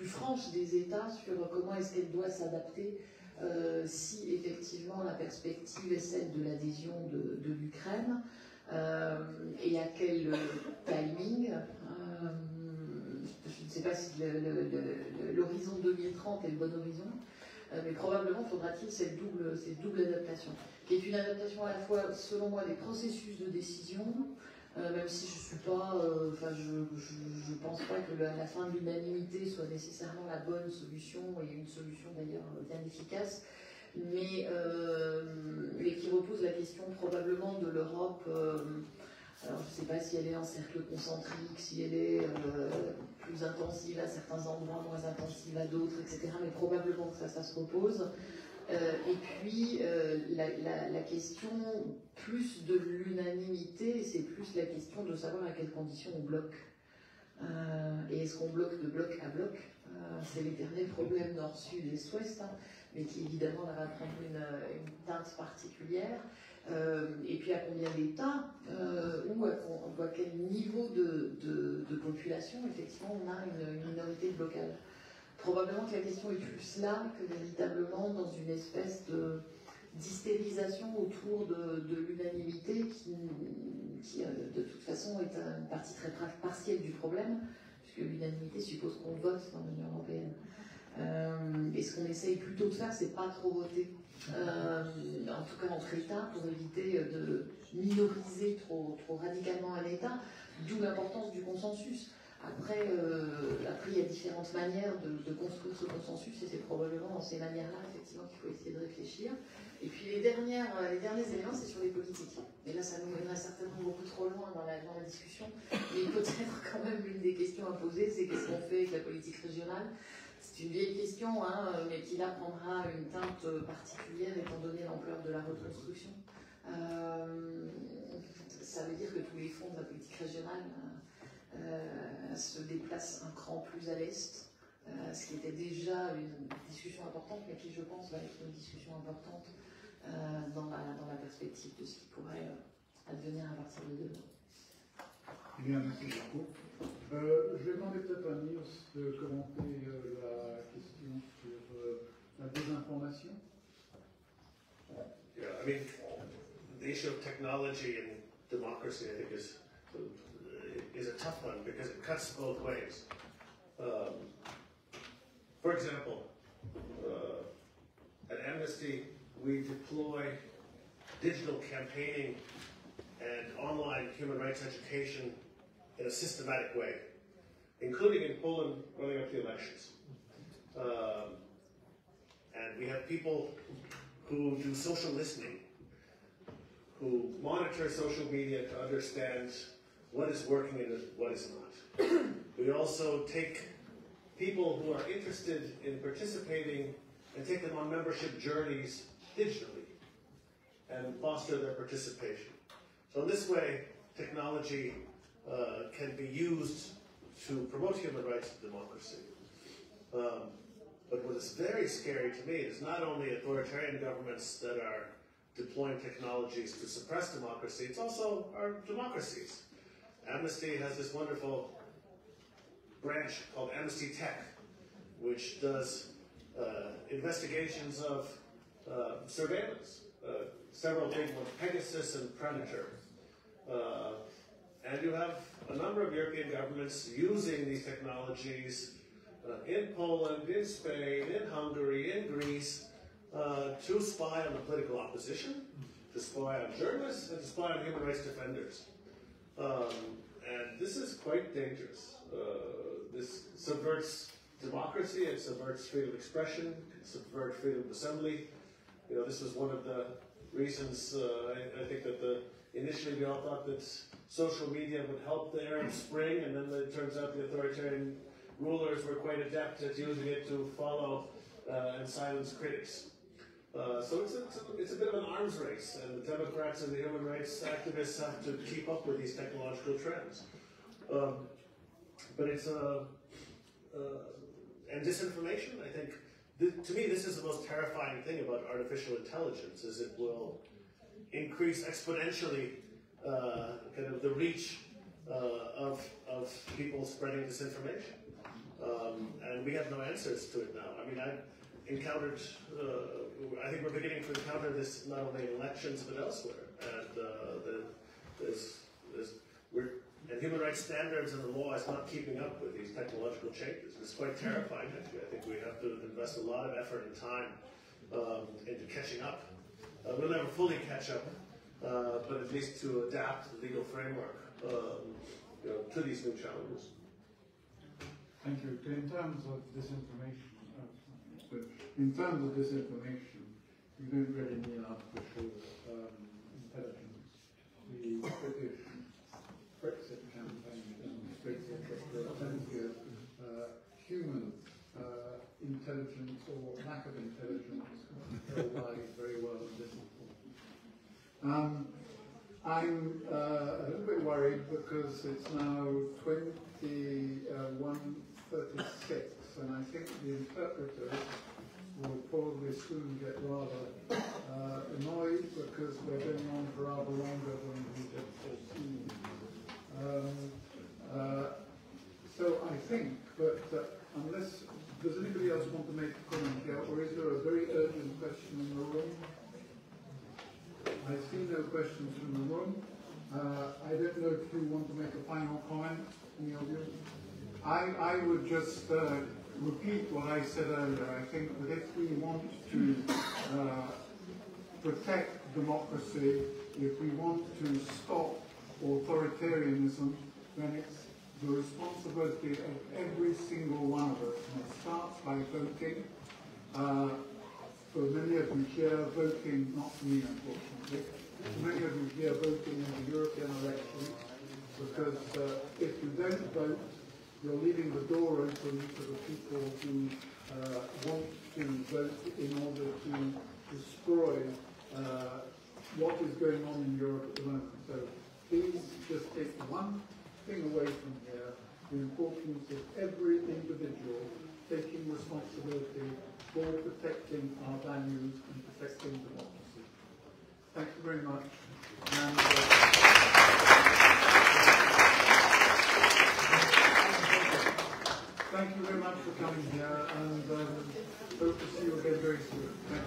franche des États sur comment est-ce qu'elle doit s'adapter si effectivement la perspective est celle de l'adhésion de l'Ukraine et à quel timing. Je ne sais pas si l'horizon 2030 est le bon horizon, mais probablement faudra-t-il cette double adaptation, qui est une adaptation à la fois, selon moi, des processus de décision, même si je suis pas, je pense pas que la fin de l'unanimité soit nécessairement la bonne solution, et une solution d'ailleurs bien efficace, mais qui repose la question probablement de l'Europe. Alors je ne sais pas si elle est en cercle concentrique, si elle est plus intensive à certains endroits, moins intensive à d'autres, etc. Mais probablement que ça se repose. Et puis la question plus de l'unanimité, c'est plus la question de savoir à quelles conditions on bloque. Et est-ce qu'on bloque de bloc à bloc? C'est l'éternel problème nord-sud et est-ouest, hein, mais qui évidemment va prendre une teinte particulière. Et puis à combien d'États ou à quel niveau de population effectivement on a une minorité de blocage. Probablement que la question est plus là que véritablement dans une espèce d'hystérisation autour de l'unanimité qui de toute façon est une partie très partielle du problème, puisque l'unanimité suppose qu'on vote dans l'Union européenne. Et ce qu'on essaye plutôt de faire, c'est pas trop voter. En tout cas entre États, pour éviter de minoriser trop radicalement un État, d'où l'importance du consensus. Après, il y a différentes manières de construire ce consensus, et c'est probablement dans ces manières-là, effectivement, qu'il faut essayer de réfléchir. Et puis les derniers éléments, c'est sur les politiques. Et là, ça nous mènerait certainement beaucoup trop loin dans la discussion, mais peut-être quand même l'une des questions à poser, c'est qu'est-ce qu'on fait avec la politique régionale? C'est une vieille question, hein, mais qui là prendra une teinte particulière étant donné l'ampleur de la reconstruction. Ça veut dire que tous les fonds de la politique régionale se déplacent un cran plus à l'est, ce qui était déjà une discussion importante, mais qui, je pense, va être une discussion importante dans la perspective de ce qui pourrait advenir à partir de demain. Bien, merci beaucoup. Je vais demander peut-être à Niels de commenter la question sur la désinformation. Yeah, I mean, the issue of technology and democracy, I think, is a tough one because it cuts both ways. For example, at Amnesty, we deploy digital campaigning and online human rights education in a systematic way, including in Poland running up to the elections. And we have people who do social listening, who monitor social media to understand what is working and what is not. We also take people who are interested in participating and take them on membership journeys digitally and foster their participation. So in this way, technology can be used to promote human rights and democracy. But what is very scary to me is not only authoritarian governments that are deploying technologies to suppress democracy, it's also our democracies. Amnesty has this wonderful branch called Amnesty Tech, which does investigations of surveillance, several big ones, Pegasus and Predator. And you have a number of European governments using these technologies in Poland, in Spain, in Hungary, in Greece, to spy on the political opposition, to spy on journalists, and to spy on human rights defenders. And this is quite dangerous. This subverts democracy, it subverts freedom of expression, it subverts freedom of assembly. You know, this was one of the reasons I think that initially we all thought that social media would help the Arab Spring, and then it turns out the authoritarian rulers were quite adept at using it to follow and silence critics. So it's a bit of an arms race, and the Democrats and the human rights activists have to keep up with these technological trends. But it's and disinformation, I think, to me this is the most terrifying thing about artificial intelligence, is it will increase exponentially kind of the reach of people spreading disinformation. And we have no answers to it now. I mean, I've encountered, I think we're beginning to encounter this not only in elections but elsewhere. And human rights standards and the law is not keeping up with these technological changes. It's quite terrifying, actually. I think we have to invest a lot of effort and time into catching up. We'll never fully catch up, but at least to adapt the legal framework to these new challenges. Thank you. In terms of disinformation, you don't really need artificial intelligence. The British Brexit campaign demonstrated that there are plenty of human intelligence or lack of intelligence controlled by very well and disinformed. I'm a little bit worried because it's now 21:36, and I think the interpreters will probably soon get rather annoyed because we're going on for rather longer than we had foreseen. So I think, but unless, does anybody else want to make a comment here, or is there a very urgent question in the room? I see no questions from the room. I don't know if you want to make a final comment, any of you. I would just repeat what I said earlier. I think that if we want to protect democracy, if we want to stop authoritarianism, then it's the responsibility of every single one of us. And it starts by voting. For many of you here, voting, not for me unfortunately, for many of you here voting in the European elections, because if you don't vote, you're leaving the door open to the people who want to vote in order to destroy what is going on in Europe at the moment. So please just take one thing away from here, the importance of every individual taking responsibility for protecting our values and protecting democracy. Thank you very much. And, thank you very much for coming here, and hope to see you again very soon. Thank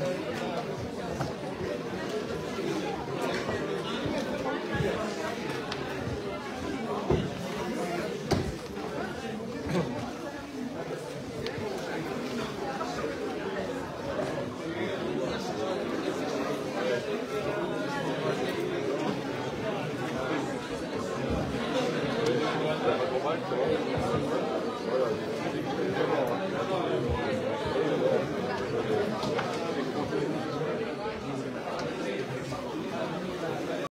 you.